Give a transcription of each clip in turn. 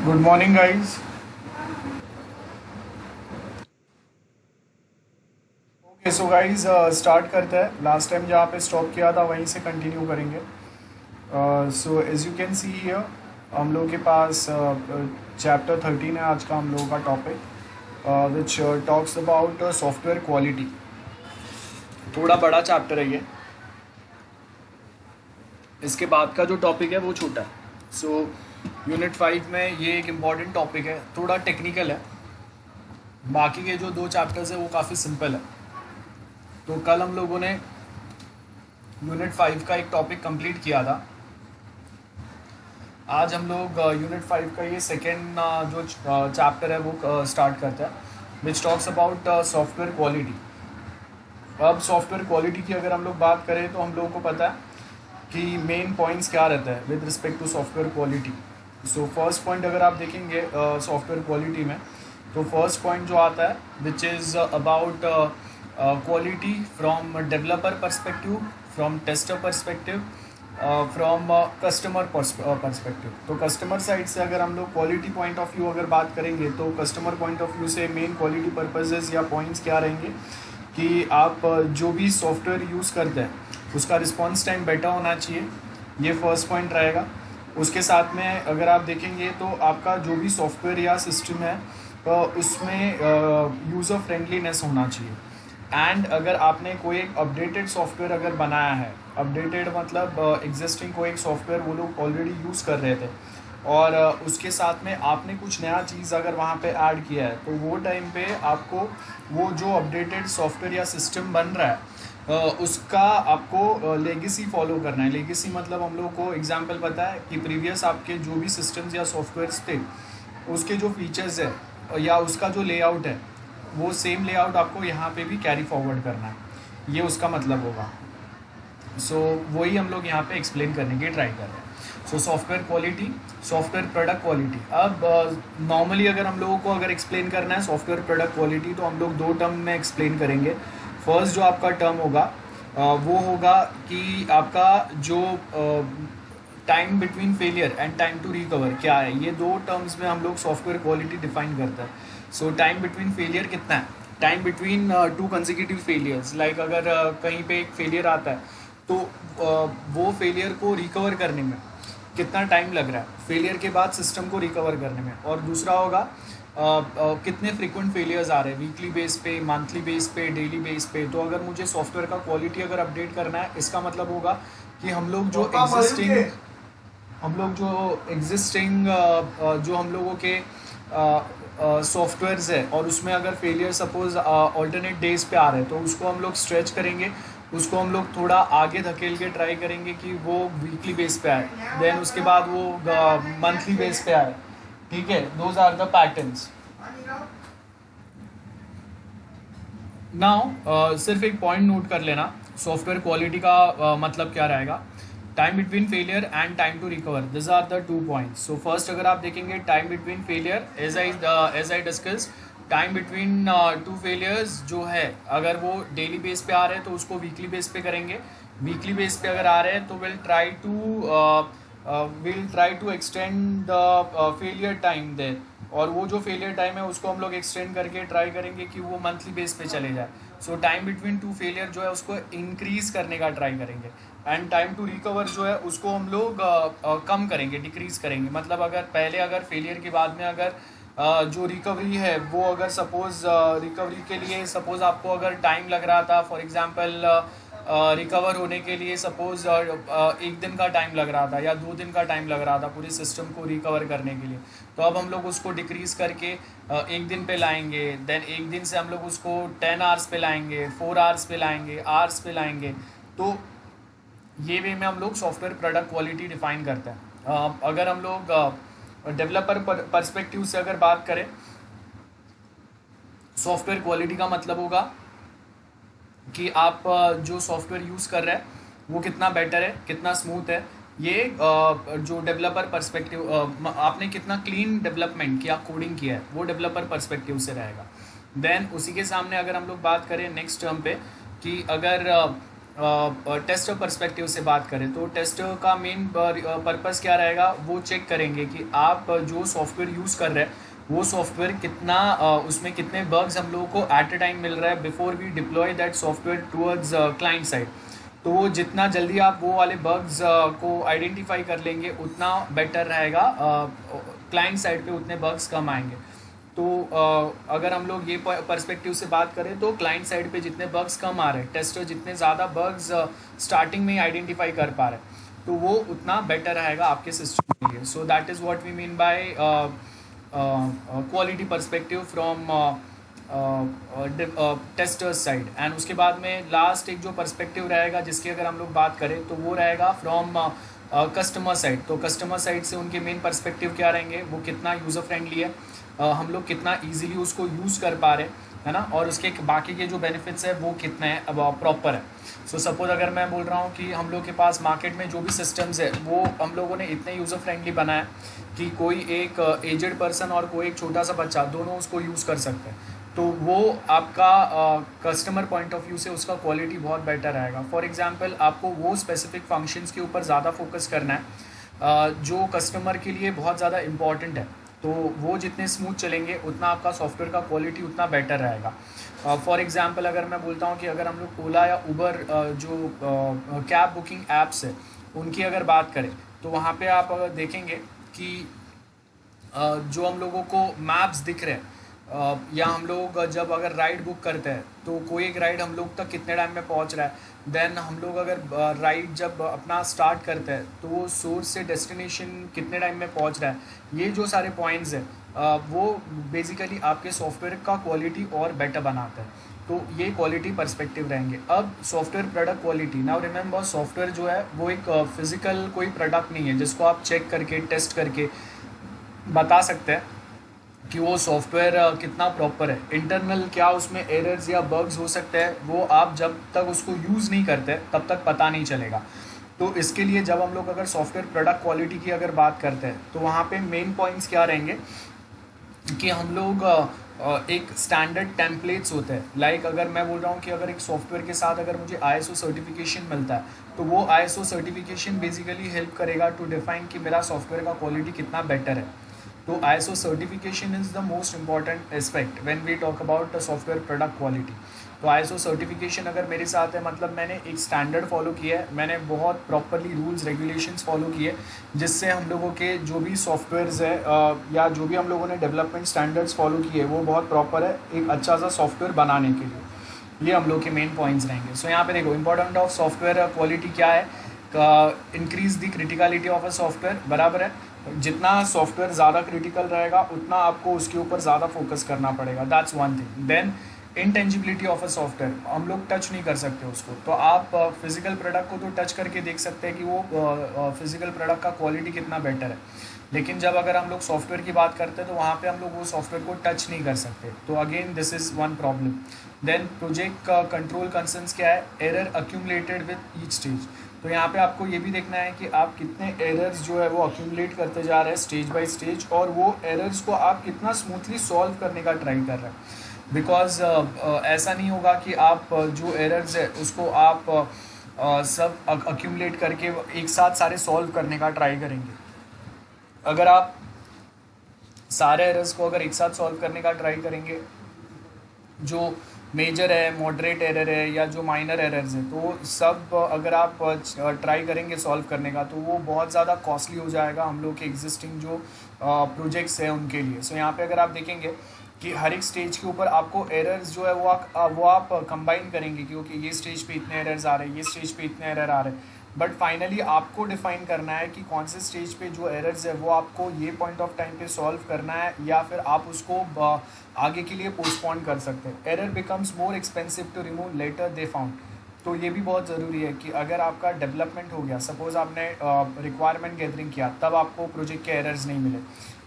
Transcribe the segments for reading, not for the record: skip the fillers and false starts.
Good morning guys. Okay so guys start करते हैं। Last time जहाँ पे स्टॉप किया था वहीं से कंटिन्यू करेंगे। So as you can see here हम लोगों के पास चैप्टर 13 है आज का हम लोगों का topic, which talks about software quality. थोड़ा बड़ा चैप्टर है ये। इसके बाद का जो टॉपिक है वो छोटा है। सो यूनिट 5 में ये एक इम्पॉर्टेंट टॉपिक है, थोड़ा टेक्निकल है। बाकी के जो दो चैप्टर्स है वो काफ़ी सिंपल है। तो कल हम लोगों ने यूनिट 5 का एक टॉपिक कंप्लीट किया था। आज हम लोग यूनिट 5 का ये सेकेंड जो चैप्टर है वो स्टार्ट करते हैं, which talks about software quality. अब सॉफ्टवेयर क्वालिटी की अगर हम लोग बात करें तो हम लोगों को पता है कि मेन पॉइंट्स क्या रहता है with respect to software quality. So first point अगर आप देखेंगे सॉफ्टवेयर क्वालिटी में, तो फर्स्ट पॉइंट जो आता है which is about quality from developer perspective, from tester perspective, from customer perspective. तो कस्टमर साइड से अगर हम लोग क्वालिटी पॉइंट ऑफ व्यू अगर बात करेंगे तो कस्टमर पॉइंट ऑफ व्यू से मेन क्वालिटी पर्पजेज या पॉइंट्स क्या रहेंगे कि आप जो भी सॉफ्टवेयर यूज़ करते हैं उसका रिस्पॉन्स टाइम बेटर होना चाहिए। ये फर्स्ट पॉइंट रहेगा। उसके साथ में अगर आप देखेंगे तो आपका जो भी सॉफ्टवेयर या सिस्टम है उसमें यूज़र फ्रेंडलीनेस होना चाहिए। एंड अगर आपने कोई एक अपडेटेड सॉफ्टवेयर अगर बनाया है, अपडेटेड मतलब एग्जिस्टिंग कोई एक सॉफ्टवेयर वो लोग ऑलरेडी यूज़ कर रहे थे और उसके साथ में आपने कुछ नया चीज़ अगर वहाँ पे ऐड किया है, तो वो टाइम पे आपको वो जो अपडेटेड सॉफ्टवेयर या सिस्टम बन रहा है उसका आपको लेगेसी फॉलो करना है। लेगेसी मतलब हम लोग को एग्जांपल पता है कि प्रीवियस आपके जो भी सिस्टम्स या सॉफ्टवेयर्स थे उसके जो फीचर्स है या उसका जो लेआउट है वो सेम लेआउट आपको यहाँ पे भी कैरी फॉरवर्ड करना है, ये उसका मतलब होगा। सो वही हम लोग यहाँ पे एक्सप्लेन करने की ट्राई कर रहे हैं। So software quality, software product quality. अब नॉर्मली अगर हम लोगों को अगर एक्सप्लेन करना है सॉफ्टवेयर प्रोडक्ट क्वालिटी तो हम लोग दो टर्म में एक्सप्लेन करेंगे। फर्स्ट जो आपका टर्म होगा वो होगा कि आपका जो time between failure and time to recover क्या है। ये दो टर्म्स में हम लोग सॉफ्टवेयर क्वालिटी डिफाइन करते हैं। सो टाइम बिटवीन फेलियर कितना है, time between to consecutive failures. Like अगर कहीं पे एक फेलियर आता है तो वो फेलियर को रिकवर करने में कितना टाइम लग रहा है, फेलियर के बाद सिस्टम को रिकवर करने में। और दूसरा होगा कितने फ्रीक्वेंट फेलियर्स आ रहे हैं, वीकली बेस पे, मंथली बेस पे, डेली बेस पे। तो अगर मुझे सॉफ्टवेयर का क्वालिटी अगर अपडेट करना है, इसका मतलब होगा कि हम लोग जो एग्जिस्टिंग जो हम लोगों के सॉफ्टवेयर्स है और उसमें अगर फेलियर सपोज ऑल्टरनेट डेज पे आ रहे हैं तो उसको हम लोग स्ट्रेच करेंगे, उसको हम लोग थोड़ा आगे धकेल के ट्राई करेंगे कि वो वीकली बेस पे आए, देन उसके बाद वो मंथली बेस पे आए। ठीक है, those are the patterns. Now सिर्फ एक पॉइंट नोट कर लेना, सॉफ्टवेयर क्वालिटी का मतलब क्या रहेगा। Time between failure and time to recover, this are the two points. So first अगर आप देखेंगे time between failure, as I discuss, time between two failures जो है अगर वो डेली बेस पे आ रहे हैं तो उसको वीकली बेस पे करेंगे। वीकली बेस पे अगर आ रहे हैं तो will try to extend the failure time there, और वो जो फेलियर टाइम है उसको हम लोग एक्सटेंड करके ट्राई करेंगे कि वो मंथली बेस पे चले जाए। सो टाइम बिटवीन टू फेलियर जो है उसको इंक्रीज करने का ट्राई करेंगे एंड टाइम टू रिकवर जो है उसको हम लोग कम करेंगे, डिक्रीज करेंगे। मतलब अगर पहले अगर फेलियर के बाद में अगर जो रिकवरी है वो अगर सपोज रिकवरी के लिए सपोज आपको अगर टाइम लग रहा था, फॉर एग्जांपल रिकवर होने के लिए सपोज एक दिन का टाइम लग रहा था या 2 दिन का टाइम लग रहा था पूरे सिस्टम को रिकवर करने के लिए, तो अब हम लोग उसको डिक्रीज करके एक दिन पे लाएंगे। देन एक दिन से हम लोग उसको 10 आवर्स पे लाएंगे, 4 आवर्स पे लाएंगे, आवर्स पे लाएंगे। तो ये वे में हम लोग सॉफ्टवेयर प्रोडक्ट क्वालिटी डिफाइन करते हैं। अगर हम लोग डेवलपर पर्सपेक्टिव से अगर बात करें, सॉफ्टवेयर क्वालिटी का मतलब होगा कि आप जो सॉफ्टवेयर यूज़ कर रहे हैं वो कितना बेटर है, कितना स्मूथ है। ये जो डेवलपर पर्सपेक्टिव, आपने कितना क्लीन डेवलपमेंट किया, कोडिंग किया है, वो डेवलपर पर्सपेक्टिव से रहेगा। देन उसी के सामने अगर हम लोग बात करें नेक्स्ट टर्म पे कि अगर टेस्टर पर्सपेक्टिव से बात करें तो टेस्टर का मेन पर्पस क्या रहेगा, वो चेक करेंगे कि आप जो सॉफ्टवेयर यूज़ कर रहे हैं वो सॉफ्टवेयर कितना उसमें कितने बग्स हम लोगों को एट अ टाइम मिल रहा है before we deploy that software towards client side. तो वो जितना जल्दी आप वो वाले बग्स को आइडेंटिफाई कर लेंगे उतना बेटर रहेगा, क्लाइंट साइड पे उतने बग्स कम आएंगे। तो अगर हम लोग ये पर्सपेक्टिव से बात करें तो क्लाइंट साइड पे जितने बग्स कम आ रहे हैं, टेस्टर जितने ज़्यादा बग्स स्टार्टिंग में ही आइडेंटिफाई कर पा रहे हैं, तो वो उतना बेटर रहेगा आपके सिस्टम के लिए। So that is what we mean by quality perspective from testers side. And उसके बाद में लास्ट एक जो पर्सपेक्टिव रहेगा जिसकी अगर हम लोग बात करें तो वो रहेगा फ्रॉम कस्टमर साइड। तो कस्टमर साइड से उनके मेन पर्सपेक्टिव क्या रहेंगे, वो कितना यूज़र फ्रेंडली है, हम लोग कितना इजीली उसको यूज़ कर पा रहे हैं, है ना, और उसके बाकी के जो बेनिफिट्स है वो कितने हैं अब प्रॉपर है। सो सपोज अगर मैं बोल रहा हूँ कि हम लोग के पास मार्केट में जो भी सिस्टम्स है वो हम लोगों ने इतने यूज़र फ्रेंडली बनाया कि कोई एक एजड पर्सन और कोई एक छोटा सा बच्चा दोनों उसको यूज़ कर सकते हैं, तो वो आपका कस्टमर पॉइंट ऑफ व्यू से उसका क्वालिटी बहुत बेटर रहेगा। फॉर एग्जांपल आपको वो स्पेसिफिक फंक्शंस के ऊपर ज़्यादा फोकस करना है जो कस्टमर के लिए बहुत ज़्यादा इंपॉर्टेंट है, तो वो जितने स्मूथ चलेंगे उतना आपका सॉफ्टवेयर का क्वालिटी उतना बेटर रहेगा। फॉर एग्जांपल अगर मैं बोलता हूँ कि अगर हम लोग ओला या उबर जो कैब बुकिंग ऐप्स है उनकी अगर बात करें तो वहाँ पे आप अगर देखेंगे कि जो हम लोगों को मैप्स दिख रहे हैं या हम लोग जब अगर राइड बुक करते हैं तो कोई एक राइड हम लोग तक कितने टाइम में पहुंच रहा है, देन हम लोग अगर राइड जब अपना स्टार्ट करते हैं तो वो सोर्स से डेस्टिनेशन कितने टाइम में पहुंच रहा है, ये जो सारे पॉइंट्स हैं वो बेसिकली आपके सॉफ्टवेयर का क्वालिटी और बेटर बनाता है। तो ये क्वालिटी पर्सपेक्टिव रहेंगे। अब software product quality, now remember software जो है वो एक फिजिकल कोई प्रोडक्ट नहीं है जिसको आप चेक करके टेस्ट करके बता सकते हैं कि वो सॉफ्टवेयर कितना प्रॉपर है। इंटरनल क्या उसमें एरर्स या बग्स हो सकते हैं वो आप जब तक उसको यूज़ नहीं करते तब तक पता नहीं चलेगा। तो इसके लिए जब हम लोग अगर सॉफ्टवेयर प्रोडक्ट क्वालिटी की अगर बात करते हैं तो वहाँ पे मेन पॉइंट्स क्या रहेंगे कि हम लोग एक स्टैंडर्ड टेम्पलेट्स होते हैं। लाइक अगर मैं बोल रहा हूँ कि अगर एक सॉफ्टवेयर के साथ अगर मुझे ISO सर्टिफिकेशन मिलता है तो वो ISO सर्टिफिकेशन बेसिकली हेल्प करेगा टू डिफाइन कि मेरा सॉफ्टवेयर का क्वालिटी कितना बेटर है। तो ISO certification is the most important aspect when we talk about the software product quality। तो ISO certification अगर मेरे साथ है मतलब मैंने एक स्टैंडर्ड फॉलो किया है, मैंने बहुत प्रॉपरली रूल्स रेगुलेशंस फॉलो किए जिससे हम लोगों के जो भी सॉफ्टवेयर्स है या जो भी हम लोगों ने डेवलपमेंट स्टैंडर्ड्स फॉलो किए वो बहुत प्रॉपर है एक अच्छा सा सॉफ्टवेयर बनाने के लिए। ये हम लोग के मेन पॉइंट्स रहेंगे। सो यहाँ पे देखो इंपॉर्टेंट ऑफ सॉफ्टवेयर क्वालिटी क्या है, increase the criticality of a software, बराबर है। जितना सॉफ्टवेयर ज़्यादा क्रिटिकल रहेगा उतना आपको उसके ऊपर ज़्यादा फोकस करना पड़ेगा, that's one thing. Then intangibility of a software, हम लोग टच नहीं कर सकते उसको, तो आप फिजिकल प्रोडक्ट को तो टच करके देख सकते हैं कि वो फिजिकल प्रोडक्ट का क्वालिटी कितना बेटर है, लेकिन जब अगर हम लोग सॉफ्टवेयर की बात करते हैं तो वहाँ पे हम लोग वो सॉफ्टवेयर को टच नहीं कर सकते। तो again this is one problem. Then project का कंट्रोल कंसर्न्स क्या है, error accumulated with each stage. तो यहाँ पे आपको ये भी देखना है कि आप कितने एरर्स जो है वो अक्यूमुलेट करते जा रहे हैं स्टेज बाय स्टेज, और वो एरर्स को आप कितना स्मूथली सॉल्व करने का ट्राई कर रहे हैं। बिकॉज ऐसा नहीं होगा कि आप जो एरर्स है उसको आप सब अक्यूमुलेट करके एक साथ सारे सॉल्व करने का ट्राई करेंगे। अगर आप सारे एरर्स को अगर एक साथ सॉल्व करने का ट्राई करेंगे, जो मेजर है, मॉडरेट एरर है या जो माइनर एरर्स है, तो सब अगर आप ट्राई करेंगे सॉल्व करने का तो वो बहुत ज़्यादा कॉस्टली हो जाएगा हम लोग के एग्जिस्टिंग जो प्रोजेक्ट्स हैं उनके लिए। सो यहाँ पे अगर आप देखेंगे कि हर एक स्टेज के ऊपर आपको एरर्स जो है वो आप कंबाइन करेंगे क्योंकि ये स्टेज पे इतने एरर्स आ रहे हैं, ये स्टेज पे इतने एरर आ रहे हैं, बट फाइनली आपको डिफाइन करना है कि कौन से स्टेज पे जो एरर्स है वो आपको ये पॉइंट ऑफ टाइम पे सॉल्व करना है या फिर आप उसको आगे के लिए पोस्टपोन कर सकते हैं। Error becomes more expensive to remove later they found. तो ये भी बहुत ज़रूरी है कि अगर आपका डेवलपमेंट हो गया, सपोज़ आपने रिक्वायरमेंट गैदरिंग किया तब आपको प्रोजेक्ट के एरर्स नहीं मिले,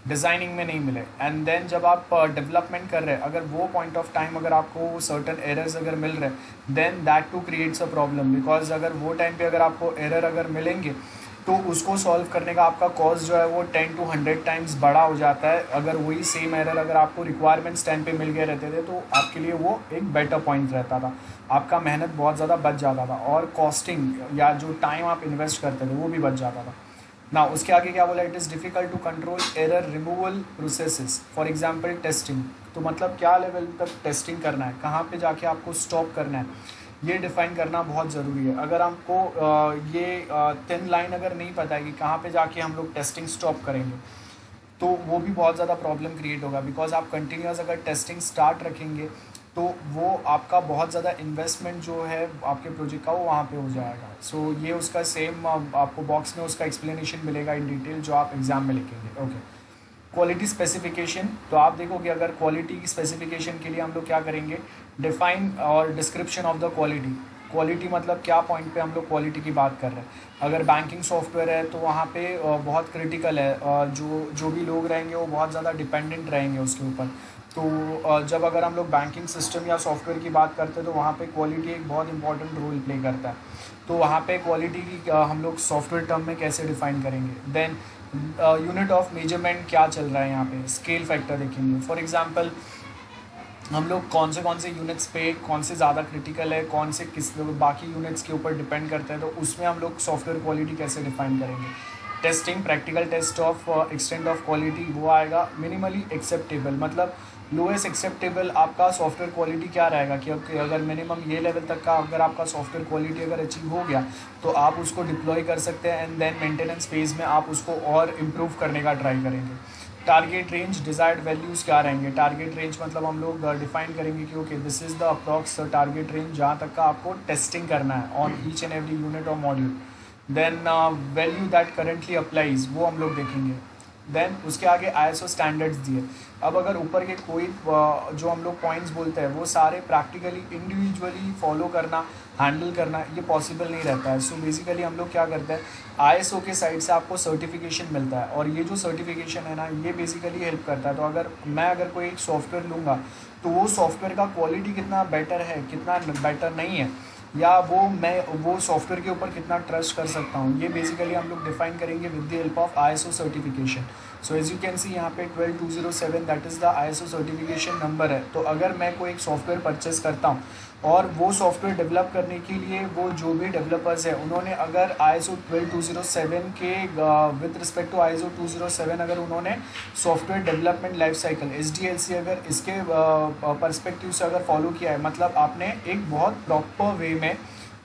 डिज़ाइनिंग में नहीं मिले, एंड देन जब आप डेवलपमेंट कर रहे हैं अगर वो पॉइंट ऑफ टाइम अगर आपको सर्टन एरर्स अगर मिल रहे हैं then that too creates a problem. Because अगर वो टाइम पे अगर आपको एरर अगर मिलेंगे तो उसको सॉल्व करने का आपका कॉस्ट जो है वो 10 to 100 टाइम्स बड़ा हो जाता है। अगर वही सेम एरर अगर आपको रिक्वायरमेंट्स टाइम पे मिल गए रहते थे तो आपके लिए वो एक बेटर पॉइंट रहता था, आपका मेहनत बहुत ज़्यादा बच जाता था और कॉस्टिंग या जो टाइम आप इन्वेस्ट करते थे वो भी बच जाता था ना। उसके आगे क्या बोला, it is difficult to control error removal processes, for example testing. तो मतलब क्या लेवल तक टेस्टिंग करना है, कहाँ पे जाके आपको स्टॉप करना है, ये डिफ़ाइन करना बहुत ज़रूरी है। अगर हमको ये थिन लाइन अगर नहीं पता है कि कहाँ पे जाके हम लोग टेस्टिंग स्टॉप करेंगे तो वो भी बहुत ज़्यादा प्रॉब्लम क्रिएट होगा। बिकॉज आप कंटिन्यूस अगर टेस्टिंग स्टार्ट रखेंगे तो वो आपका बहुत ज़्यादा इन्वेस्टमेंट जो है आपके प्रोजेक्ट का वो वहाँ पे हो जाएगा। सो ये उसका सेम आपको बॉक्स में उसका एक्सप्लेनेशन मिलेगा इन डिटेल जो आप एग्ज़ाम में लिखेंगे। Okay, quality specification. तो आप देखोगे अगर क्वालिटी की स्पेसिफिकेशन के लिए हम लोग क्या करेंगे, डिफाइन और description of the quality. Quality मतलब क्या पॉइंट पे हम लोग क्वालिटी की बात कर रहे हैं। अगर बैंकिंग सॉफ्टवेयर है तो वहाँ पे बहुत क्रिटिकल है, जो जो भी लोग रहेंगे वो बहुत ज़्यादा डिपेंडेंट रहेंगे उसके ऊपर। तो जब अगर हम लोग बैंकिंग सिस्टम या सॉफ्टवेयर की बात करते हैं तो वहाँ पे क्वालिटी एक बहुत इंपॉर्टेंट रोल प्ले करता है। तो वहाँ पे क्वालिटी की हम लोग सॉफ्टवेयर टर्म में कैसे डिफाइन करेंगे। देन यूनिट ऑफ मेजरमेंट क्या चल रहा है, यहाँ पे स्केल फैक्टर देखेंगे। फॉर एग्जांपल हम लोग कौन से यूनिट्स पे कौन से ज़्यादा क्रिटिकल है, कौन से किस बाकी यूनिट्स के ऊपर डिपेंड करते हैं, तो उसमें हम लोग सॉफ्टवेयर क्वालिटी कैसे डिफाइन करेंगे। Testing practical test of extent of quality वो आएगा। मिनिमली एक्सेप्टेबल मतलब लोएस्ट एक्सेप्टेबल आपका सॉफ्टवेयर क्वालिटी क्या रहेगा कि अगर मिनिमम ये लेवल तक का अगर आपका सॉफ्टवेयर क्वालिटी अगर अचीव हो गया तो आप उसको डिप्लॉय कर सकते हैं एंड देन मेंटेनेंस फेज़ में आप उसको और इम्प्रूव करने का ट्राई करेंगे। टारगेट रेंज डिजायर्ड वैल्यूज़ क्या रहेंगे। टारगेट रेंज मतलब हम लोग डिफाइन करेंगे कि okay this is the approx target range जहाँ तक का आपको टेस्टिंग करना है on each and every unit और module. Then value that currently applies वो हम लोग देखेंगे। देन उसके आगे ISO स्टैंडर्ड्स दिए। अब अगर ऊपर के कोई जो हम लोग पॉइंट्स बोलते हैं वो सारे प्रैक्टिकली इंडिविजुअली फॉलो करना, हैंडल करना ये पॉसिबल नहीं रहता है। सो बेसिकली हम लोग क्या करते हैं, ISO के साइड से आपको सर्टिफिकेशन मिलता है और ये जो सर्टिफिकेशन है ना ये बेसिकली हेल्प करता है। तो अगर कोई एक सॉफ्टवेयर लूँगा तो वो सॉफ्टवेयर का क्वालिटी कितना बेटर है, कितना बेटर नहीं है, या वो सॉफ्टवेयर के ऊपर कितना ट्रस्ट कर सकता हूँ, ये बेसिकली हम लोग डिफाइन करेंगे with the help of ISO certification. So as you can see यहाँ पे 12207 that is the ISO certification number है। तो अगर मैं कोई एक सॉफ्टवेयर परचेस करता हूँ और वो सॉफ्टवेयर डेवलप करने के लिए वो जो भी डेवलपर्स है उन्होंने अगर ISO 12207 के विद रिस्पेक्ट टू ISO 207 अगर उन्होंने software development life cycle SDLC अगर इसके पर्सपेक्टिव से अगर फॉलो किया है, मतलब आपने एक बहुत प्रॉपर वे में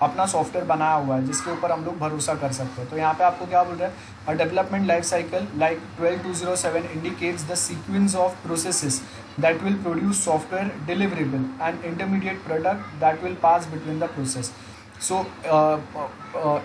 अपना सॉफ्टवेयर बनाया हुआ है जिसके ऊपर हम लोग भरोसा कर सकते हैं। तो यहाँ पे आपको क्या बोल रहा है, a development life cycle like 12207 indicates the sequence of processes that will produce software deliverable and intermediate product that will pass between the process. So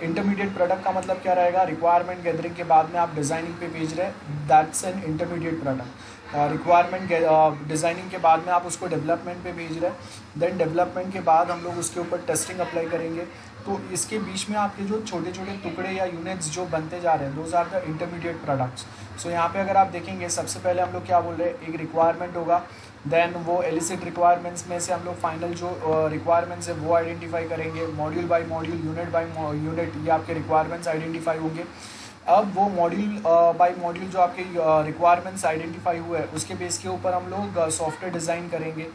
intermediate product का मतलब क्या रहेगा, रिक्वायरमेंट गैदरिंग के बाद में आप डिज़ाइनिंग पे भेज रहे हैं, that's an intermediate product. Requirement designing के बाद में आप उसको डेवलपमेंट पे भेज रहे हैं, देन डेवलपमेंट के बाद हम लोग उसके ऊपर टेस्टिंग अप्लाई करेंगे। तो इसके बीच में आपके जो छोटे छोटे टुकड़े या यूनिट्स जो बनते जा रहे हैं those are the intermediate products. So यहाँ पे अगर आप देखेंगे सबसे पहले हम लोग क्या बोल रहे हैं, एक रिक्वायरमेंट होगा, देन वो एलिसिट रिक्वायरमेंट्स में से हम लोग फाइनल जो रिक्वायरमेंट्स है वो आइडेंटिफाई करेंगे, module by module, unit by unit ये आपके रिक्वायरमेंट्स आइडेंटिफाई होंगे। अब वो मॉड्यूल बाय मॉड्यूल जो आपके रिक्वायरमेंट्स आइडेंटिफाई हुए हैं उसके बेस के ऊपर हम लोग सॉफ्टवेयर डिज़ाइन करेंगे।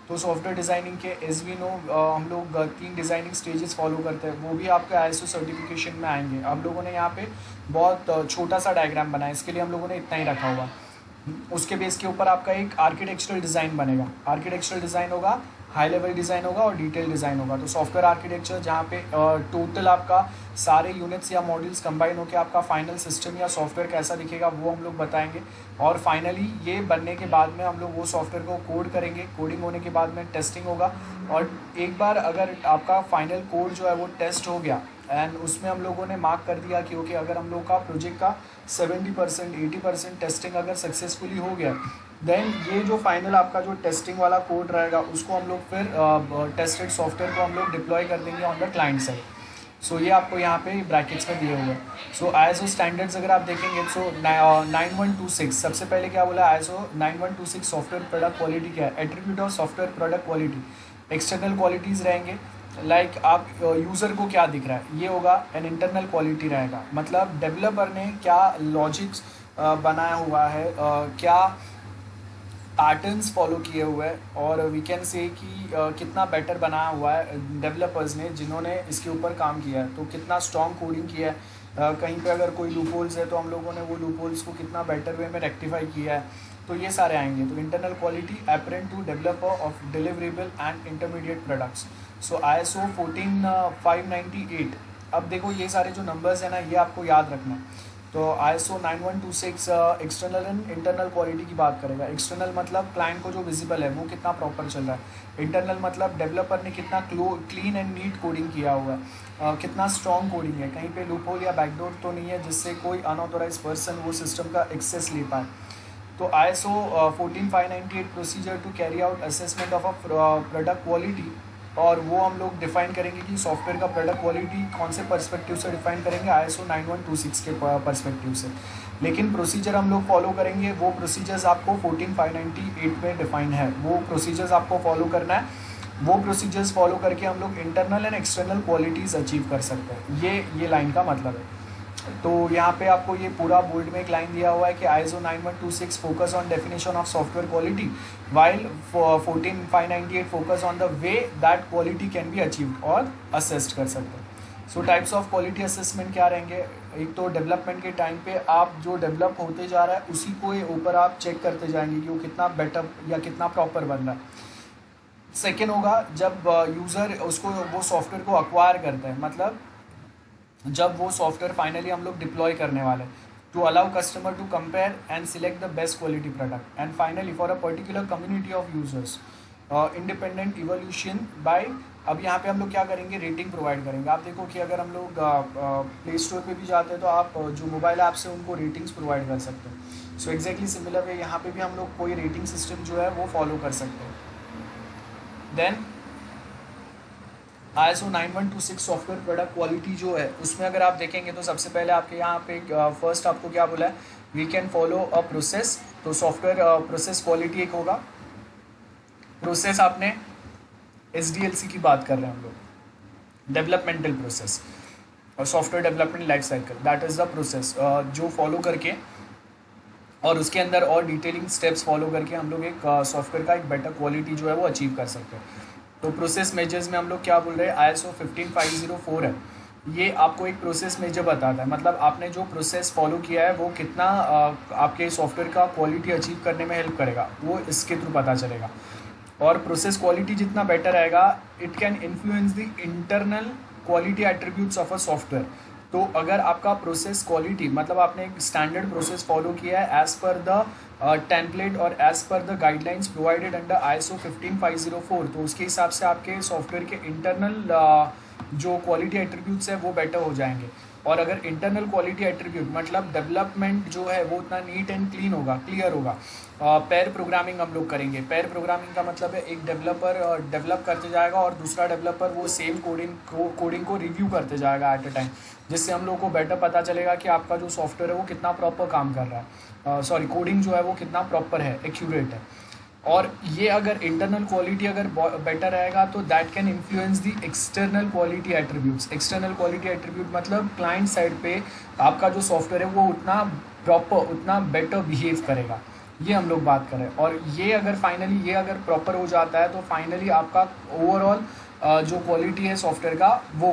तो सॉफ्टवेयर डिज़ाइनिंग के एज वी नो हम लोग 3 डिज़ाइनिंग स्टेजेस फॉलो करते हैं, वो भी आपके ISO सर्टिफिकेशन में आएंगे। हम लोगों ने यहाँ पे बहुत छोटा सा डायग्राम बनाया, इसके लिए हम लोगों ने इतना ही रखा हुआ। उसके बेस के ऊपर आपका एक आर्किटेक्चरल डिज़ाइन बनेगा। आर्किटेक्चरल डिज़ाइन होगा, हाई लेवल डिज़ाइन होगा और डिटेल डिज़ाइन होगा। तो सॉफ्टवेयर आर्किटेक्चर जहाँ पे टोटल आपका सारे यूनिट्स या मॉड्यूल्स कंबाइन होकर आपका फाइनल सिस्टम या सॉफ्टवेयर कैसा दिखेगा वो हम लोग बताएंगे। और फाइनली ये बनने के बाद में हम लोग वो सॉफ्टवेयर को कोड करेंगे, कोडिंग होने के बाद में टेस्टिंग होगा। और एक बार अगर आपका फाइनल कोड जो है वो टेस्ट हो गया एंड उसमें हम लोगों ने मार्क कर दिया कि ओके अगर हम लोग का प्रोजेक्ट का 70% 80% टेस्टिंग अगर सक्सेसफुली हो गया, देन ये जो फाइनल आपका जो टेस्टिंग वाला कोड रहेगा उसको हम लोग फिर टेस्टेड सॉफ्टवेयर को हम लोग डिप्लॉय कर देंगे ऑन द क्लाइंट साइड। सो ये आपको यहाँ पे ब्रैकेट्स में दिए हुए हैं। सो ISO स्टैंडर्ड्स अगर आप देखेंगे सो 9126 सबसे पहले क्या बोला, ISO 9126 सॉफ्टवेयर प्रोडक्ट क्वालिटी क्या है, attribute of software product quality. External qualities रहेंगे, लाइक आप यूज़र को क्या दिख रहा है, ये होगा एन इंटरनल क्वालिटी रहेगा, मतलब डेवलपर ने क्या लॉजिक्स बनाया हुआ है, क्या पैटर्न्स फॉलो किए हुए हैं, और वी कैन से कि कितना बेटर बनाया हुआ है डेवलपर्स ने जिन्होंने इसके ऊपर काम किया है, तो कितना स्ट्रॉन्ग कोडिंग किया है, कहीं पे अगर कोई लूपहोल्स है तो हम लोगों ने वो लूपहोल्स को कितना बेटर वे में रेक्टिफाई किया है, तो ये सारे आएंगे। तो internal quality apparent to developer of deliverable and intermediate products. So ISO 14598। अब देखो ये सारे जो नंबर्स हैं ना, ये आपको याद रखना है। तो ISO 9126 external and internal quality की बात करेगा। एक्सटर्नल मतलब क्लाइंट को जो विजिबल है वो कितना प्रॉपर चल रहा है, इंटरनल मतलब डेवलपर ने कितना क्लीन एंड नीट कोडिंग किया हुआ है, कितना स्ट्रॉन्ग कोडिंग है, कहीं पे लूपहोल या बैकडोर तो नहीं है जिससे कोई अनऑथोराइज पर्सन वो सिस्टम का एक्सेस ले पाए। तो ISO 14598 procedure to carry out assessment of a product quality, और वो हम लोग डिफाइन करेंगे कि सॉफ्टवेयर का प्रोडक्ट क्वालिटी कौन से पर्सपेक्टिव से डिफाइन करेंगे, ISO 9126 के पर्सपेक्टिव से। लेकिन प्रोसीजर हम लोग फॉलो करेंगे, वो प्रोसीजर्स आपको 14598 में डिफाइन है, वो प्रोसीजर्स आपको फॉलो करना है। वो प्रोसीजर्स फॉलो करके हम लोग internal and external qualities achieve कर सकते हैं। ये लाइन का मतलब है। तो यहाँ पे आपको ये पूरा बोल्ड में एक लाइन दिया हुआ है कि ISO 9126 focus on definition of software quality while 14598 focus on the way that quality can be achieved और असेस्ड कर सकते हैं। सो टाइप्स ऑफ क्वालिटी असेसमेंट क्या रहेंगे, एक तो डेवलपमेंट के टाइम पे आप जो डेवलप होते जा रहा है उसी को ऊपर आप चेक करते जाएंगे कि वो कितना बेटर या कितना प्रॉपर बन रहा है। सेकेंड होगा जब यूज़र उसको वो सॉफ्टवेयर को अक्वायर करता है, मतलब जब वो सॉफ्टवेयर फाइनली हम लोग डिप्लॉय करने वाले, to allow customer to compare and select the best quality product, and finally for a particular community of users independent evolution by. अब यहाँ पे हम लोग क्या करेंगे, रेटिंग प्रोवाइड करेंगे। आप देखो कि अगर हम लोग प्ले स्टोर पे भी जाते हैं तो आप जो मोबाइल ऐप्स हैं उनको रेटिंग्स प्रोवाइड कर सकते हैं। सो एग्जैक्टली सिमिलर वे यहाँ पे भी हम लोग कोई रेटिंग सिस्टम जो है वो फॉलो कर सकते हैं। Then ISO 9126 software product quality जो है उसमें अगर आप देखेंगे तो सबसे पहले आपके यहाँ पे फर्स्ट आपको क्या बोला है, we can follow a process. तो सॉफ्टवेयर प्रोसेस क्वालिटी एक होगा। प्रोसेस आपने SDLC की बात कर रहे हैं हम लोग, डेवलपमेंटल प्रोसेस और software development life cycle, that is the process जो फॉलो करके और उसके अंदर और डिटेलिंग स्टेप्स फॉलो करके हम लोग एक सॉफ्टवेयर का एक बेटर क्वालिटी जो है वो अचीव कर सकते हैं। तो प्रोसेस मेजर्स में हम लोग क्या बोल रहे हैं, ISO 15504 है, ये आपको एक प्रोसेस मेजर बताता है, मतलब आपने जो प्रोसेस फॉलो किया है वो कितना आपके सॉफ्टवेयर का क्वालिटी अचीव करने में हेल्प करेगा, वो इसके थ्रू पता चलेगा। और प्रोसेस क्वालिटी जितना बेटर रहेगा, it can influence the internal quality attributes of a software. तो अगर आपका प्रोसेस क्वालिटी मतलब आपने एक स्टैंडर्ड प्रोसेस फॉलो किया है एज पर द टेम्पलेट और as per the guidelines provided under ISO 15504, तो उसके हिसाब से आपके सॉफ्टवेयर के इंटरनल जो क्वालिटी एट्रीब्यूट्स है वो बेटर हो जाएंगे। और अगर इंटरनल क्वालिटी एट्रीब्यूट मतलब डेवलपमेंट जो है वो उतना नीट एंड क्लीन होगा, क्लियर होगा। पेयर प्रोग्रामिंग हम लोग करेंगे। पेयर प्रोग्रामिंग का मतलब है एक डेवलपर डेवलप करते जाएगा और दूसरा डेवलपर वो सेम कोडिंग को रिव्यू करते जाएगा एट अ टाइम, जिससे हम लोग को बेटर पता चलेगा कि आपका जो सॉफ्टवेयर है वो कितना प्रॉपर काम कर रहा है, कोडिंग जो है वो कितना प्रॉपर है, एक्यूरेट है। और ये अगर इंटरनल क्वालिटी अगर बेटर रहेगा तो that can influence the external quality attributes. External quality attribute मतलब क्लाइंट साइड पे आपका जो सॉफ्टवेयर है वो उतना प्रॉपर उतना बेटर बिहेव करेगा, ये हम लोग बात करें। और ये अगर फाइनली ये अगर प्रॉपर हो जाता है तो फाइनली आपका ओवरऑल जो क्वालिटी है सॉफ्टवेयर का वो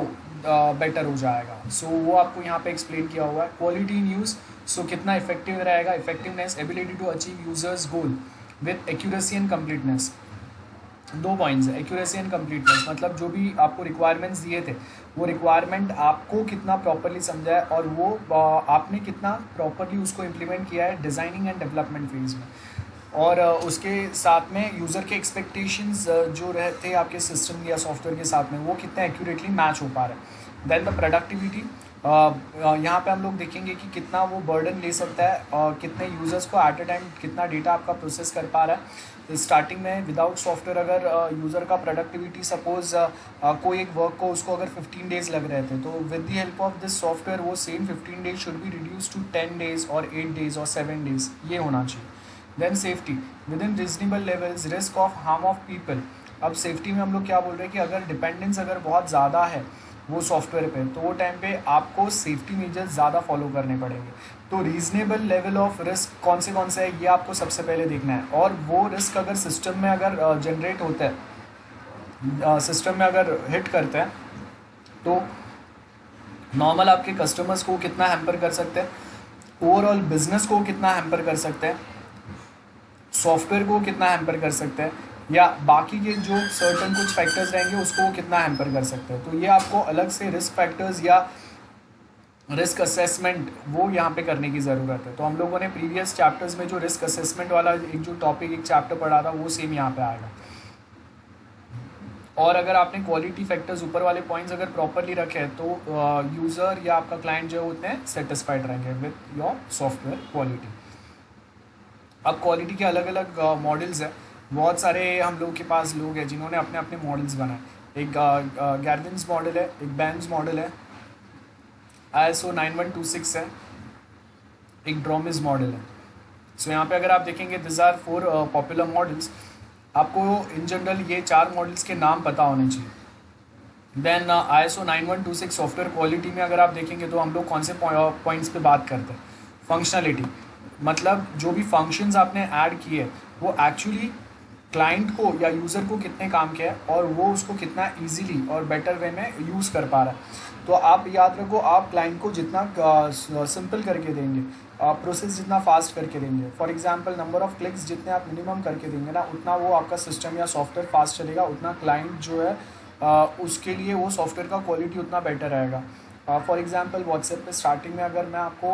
बेटर हो जाएगा। सो वो आपको यहाँ पे एक्सप्लेन किया हुआ है। क्वालिटी इन यूज़, सो कितना इफेक्टिव रहेगा, effectiveness, ability to achieve users goal with accuracy and completeness. 2 points है, एक्यूरेसी एंड कम्प्लीटनेस मतलब जो भी आपको रिक्वायरमेंट्स दिए थे वो रिक्वायरमेंट आपको कितना प्रॉपरली समझा है और वो आपने कितना प्रॉपरली उसको इम्प्लीमेंट किया है डिज़ाइनिंग एंड डेवलपमेंट फेज में। और उसके साथ में यूज़र के एक्सपेक्टेशंस जो रहते आपके सिस्टम या सॉफ्टवेयर के साथ में वो कितना एक्यूरेटली मैच हो पा रहा है। देन द प्रोडक्टिविटी, यहाँ पे हम लोग देखेंगे कि कितना वो बर्डन ले सकता है और कितने यूज़र्स को एट अ टाइम कितना डेटा आपका प्रोसेस कर पा रहा है। स्टार्टिंग में विदाउट सॉफ्टवेयर अगर यूज़र का प्रोडक्टिविटी सपोज कोई एक वर्क को उसको अगर 15 डेज़ लग रहे थे, तो with the help of this software वो same 15 days should be reduce to 10 days और 8 डेज़ और 7 डेज़, ये होना चाहिए। Then safety, within reasonable levels, risk of harm of people अब सेफ्टी में हम लोग क्या बोल रहे हैं कि अगर डिपेंडेंस अगर बहुत ज़्यादा है वो सॉफ्टवेयर पे, तो वो टाइम पे आपको सेफ्टी मेजर्स ज़्यादा फॉलो करने पड़ेंगे। तो रीजनेबल लेवल ऑफ रिस्क कौन से है ये आपको सबसे पहले देखना है, और वो रिस्क अगर सिस्टम में अगर जनरेट होता है, सिस्टम में अगर हिट करता है, तो नॉर्मल आपके कस्टमर्स को कितना हैम्पर कर सकते हैं, ओवरऑल बिजनेस को कितना हैम्पर कर सकते हैं, सॉफ्टवेयर को कितना हैम्पर कर सकते हैं, या बाकी के जो सर्टन कुछ फैक्टर्स रहेंगे उसको वो कितना हैम्पर कर सकते हैं। तो ये आपको अलग से रिस्क फैक्टर्स या रिस्क असेसमेंट वो यहाँ पे करने की ज़रूरत है। तो हम लोगों ने प्रीवियस चैप्टर्स में जो रिस्क असेसमेंट वाला एक जो टॉपिक एक चैप्टर पढ़ा था वो सेम यहाँ पे आएगा। और अगर आपने क्वालिटी फैक्टर्स ऊपर वाले पॉइंट्स अगर प्रॉपरली रखे हैं तो यूज़र या आपका क्लाइंट जो होते हैं सेटिस्फाइड रहेंगे विथ योर सॉफ्टवेयर क्वालिटी। अब क्वालिटी के अलग अलग मॉडल्स हैं, बहुत सारे हम लोग के पास लोग हैं जिन्होंने अपने अपने मॉडल्स बनाए। एक गार्डन्स मॉडल है, एक बैंड्स मॉडल है, ISO 9126 है, एक ड्रोमिस मॉडल है। सो यहाँ पे अगर आप देखेंगे दिस आर 4 पॉपुलर मॉडल्स। आपको इन जनरल ये 4 मॉडल्स के नाम पता होने चाहिए। देन ISO 9126 सॉफ्टवेयर क्वालिटी में अगर आप देखेंगे तो हम लोग कौन से पॉइंट्स पे बात करते हैं, फंक्शनलिटी, मतलब जो भी फंक्शंस आपने ऐड किए वो एक्चुअली क्लाइंट को या यूज़र को कितने काम किया है और वो उसको कितना इजीली और बेटर वे में यूज़ कर पा रहा है। तो आप याद रखो, आप क्लाइंट को जितना सिंपल करके देंगे, प्रोसेस जितना फास्ट करके देंगे, for example number of clicks जितने आप मिनिमम करके देंगे ना, उतना वो आपका सिस्टम या सॉफ्टवेयर फास्ट चलेगा, उतना क्लाइंट जो है उसके लिए वो सॉफ्टवेयर का क्वालिटी उतना बेटर रहेगा। फॉर एग्जांपल व्हाट्सएप पे स्टार्टिंग में अगर मैं आपको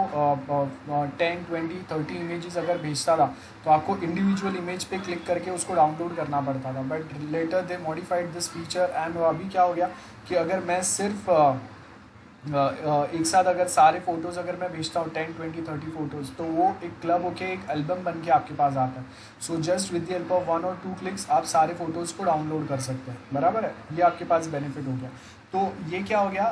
10, 20, 30 इमेजेस अगर भेजता था तो आपको इंडिविजुअल इमेज पे क्लिक करके उसको डाउनलोड करना पड़ता था, but later they modified this feature and अभी क्या हो गया कि अगर मैं सिर्फ एक साथ अगर सारे फ़ोटोज़ अगर मैं भेजता हूँ 10, 20, 30 फ़ोटोज़, तो वो एक क्लब होके एक एल्बम बन के आपके पास आता है। So just with the help of 1 और 2 क्लिक्स आप सारे फ़ोटोज़ को डाउनलोड कर सकते हैं, बराबर है। ये आपके पास बेनिफिट हो गया। तो ये क्या हो गया,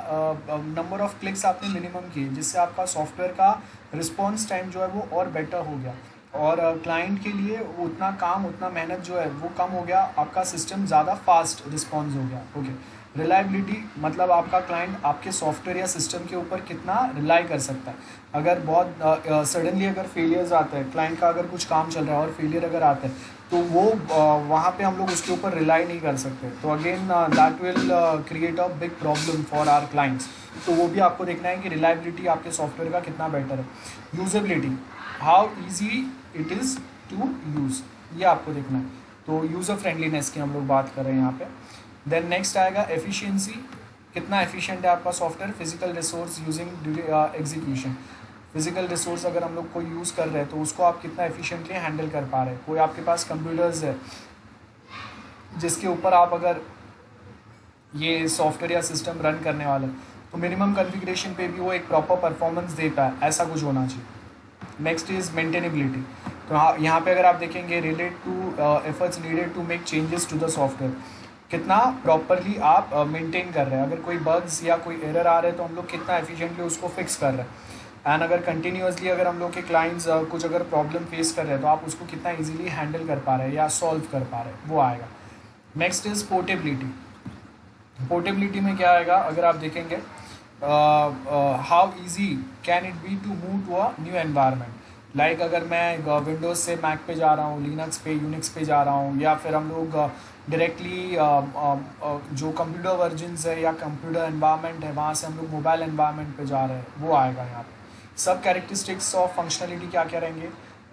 नंबर ऑफ़ क्लिक्स आपने मिनिमम किए, जिससे आपका सॉफ्टवेयर का रिस्पॉन्स टाइम जो है वो और बेटर हो गया, और क्लाइंट के लिए उतना काम उतना मेहनत जो है वो कम हो गया, आपका सिस्टम ज़्यादा फास्ट रिस्पॉन्स हो गया। ओके, रिलायबिलिटी मतलब आपका क्लाइंट आपके सॉफ्टवेयर या सिस्टम के ऊपर कितना रिलाई कर सकता है। अगर बहुत सडनली अगर फेलियर्स आते हैं, क्लाइंट का अगर कुछ काम चल रहा है और फेलियर अगर आता है, तो वो वहाँ पे हम लोग उसके ऊपर रिलाई नहीं कर सकते। तो again that will create a big problem for our clients. तो वो भी आपको देखना है कि रिलायबिलिटी आपके सॉफ्टवेयर का कितना बेटर है। Usability, how easy it is to use, ये आपको देखना है। तो यूज़र फ्रेंडलीनेस की हम लोग बात कर रहे हैं यहाँ पे। देन नेक्स्ट आएगा एफिशिएंसी, कितना एफिशिएंट है आपका software. Physical resource using execution, physical resource अगर हम लोग कोई यूज़ कर रहे हैं तो उसको आप कितना एफिशिएंटली हैंडल कर पा रहे हैं। कोई आपके पास कंप्यूटर्स है जिसके ऊपर आप अगर ये सॉफ्टवेयर या सिस्टम रन करने वाले हैं, तो मिनिमम कॉन्फ़िगरेशन पे भी वो एक प्रॉपर परफॉर्मेंस दे पाए, ऐसा कुछ होना चाहिए। Next is maintainability. तो यहाँ पे अगर आप देखेंगे relate to efforts needed to make changes to the software, कितना प्रॉपरली आप मेंटेन कर रहे हैं। अगर कोई बग्स या कोई एरर आ रहे हैं तो हम लोग कितना एफिशिएंटली उसको फिक्स कर रहे हैं। एंड अगर कंटिन्यूसली अगर हम लोग के क्लाइंट्स कुछ अगर प्रॉब्लम फेस कर रहे हैं तो आप उसको कितना इजीली हैंडल कर पा रहे हैं या सॉल्व कर पा रहे हैं, वो आएगा। Next is portability. पोर्टेबिलिटी में क्या आएगा, अगर आप देखेंगे how easy can it be to move to a new environment. Like अगर मैं विंडोज़ से मैक पे जा रहा हूँ, लिनक्स पे, यूनिक्स पे जा रहा हूँ, या फिर हम लोग डायरेक्टली जो कंप्यूटर वर्जन्स है या कंप्यूटर एनवायरनमेंट है वहाँ से हम लोग मोबाइल एनवायरनमेंट पे जा रहे हैं, वो आएगा यहाँ पे। सब कैरेक्टरिस्टिक्स ऑफ फंक्शनलिटी क्या क्या रहेंगे,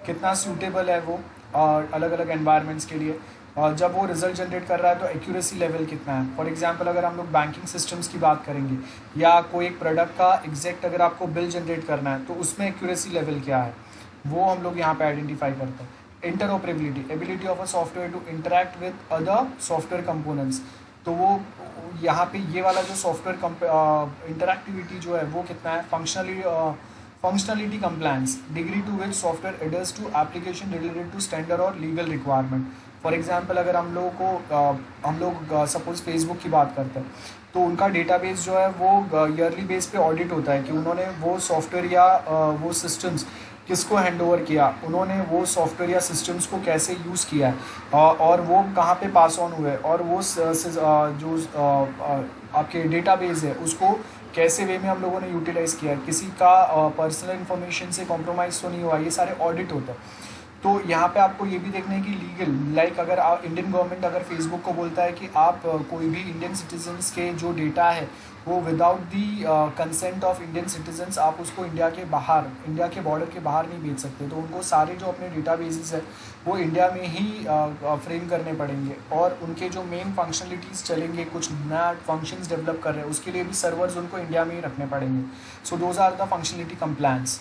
कितना सूटेबल है वो अलग अलग एनवायरनमेंट्स के लिए, जब वो रिजल्ट जनरेट कर रहा है तो एक्यूरेसी लेवल कितना है। फॉर एग्जांपल अगर हम लोग बैंकिंग सिस्टम्स की बात करेंगे या कोई एक प्रोडक्ट का एग्जैक्ट अगर आपको बिल जनरेट करना है तो उसमें एक्यूरेसी लेवल क्या है, वो हम लोग यहाँ पे आइडेंटिफाई करते हैं। Interoperability, ability of a software to interact with other software components, तो वो यहाँ पे ये वाला जो सॉफ्टवेयर इंटरैक्टिविटी जो है वो कितना है। Functionality compliance, degree to which software adheres to application related to standard और लीगल रिक्वायरमेंट। फॉर एग्जांपल अगर हम लोग सपोज फेसबुक की बात करते हैं तो उनका डेटाबेस जो है वो ईयरली बेस पे ऑडिट होता है कि उन्होंने वो सॉफ्टवेयर या वो सिस्टम्स किसको हैंड ओवर किया, उन्होंने वो सॉफ्टवेयर या सिस्टम्स को कैसे यूज़ किया है, और वो कहाँ पे पास ऑन हुए, और वो जो आपके डेटाबेस है उसको कैसे वे में हम लोगों ने यूटिलाइज़ किया है, किसी का पर्सनल इन्फॉर्मेशन से कॉम्प्रोमाइज़ तो नहीं हुआ, ये सारे ऑडिट होते हैं। तो यहाँ पे आपको ये भी देखना है कि लीगल, लाइक अगर आप इंडियन गवर्नमेंट अगर फेसबुक को बोलता है कि आप कोई भी इंडियन सिटीजन्स के जो डेटा है वो without the consent of Indian citizens आप उसको इंडिया के बाहर, इंडिया के बॉर्डर के बाहर नहीं भेज सकते, तो उनको सारे जो अपने डेटा बेसिस है वो इंडिया में ही फ्रेम करने पड़ेंगे, और उनके जो मेन फंक्शनलिटीज़ चलेंगे, कुछ नया फंक्शंस डेवलप कर रहे हैं उसके लिए भी सर्वर्स उनको इंडिया में ही रखने पड़ेंगे। So those are the functionality compliance.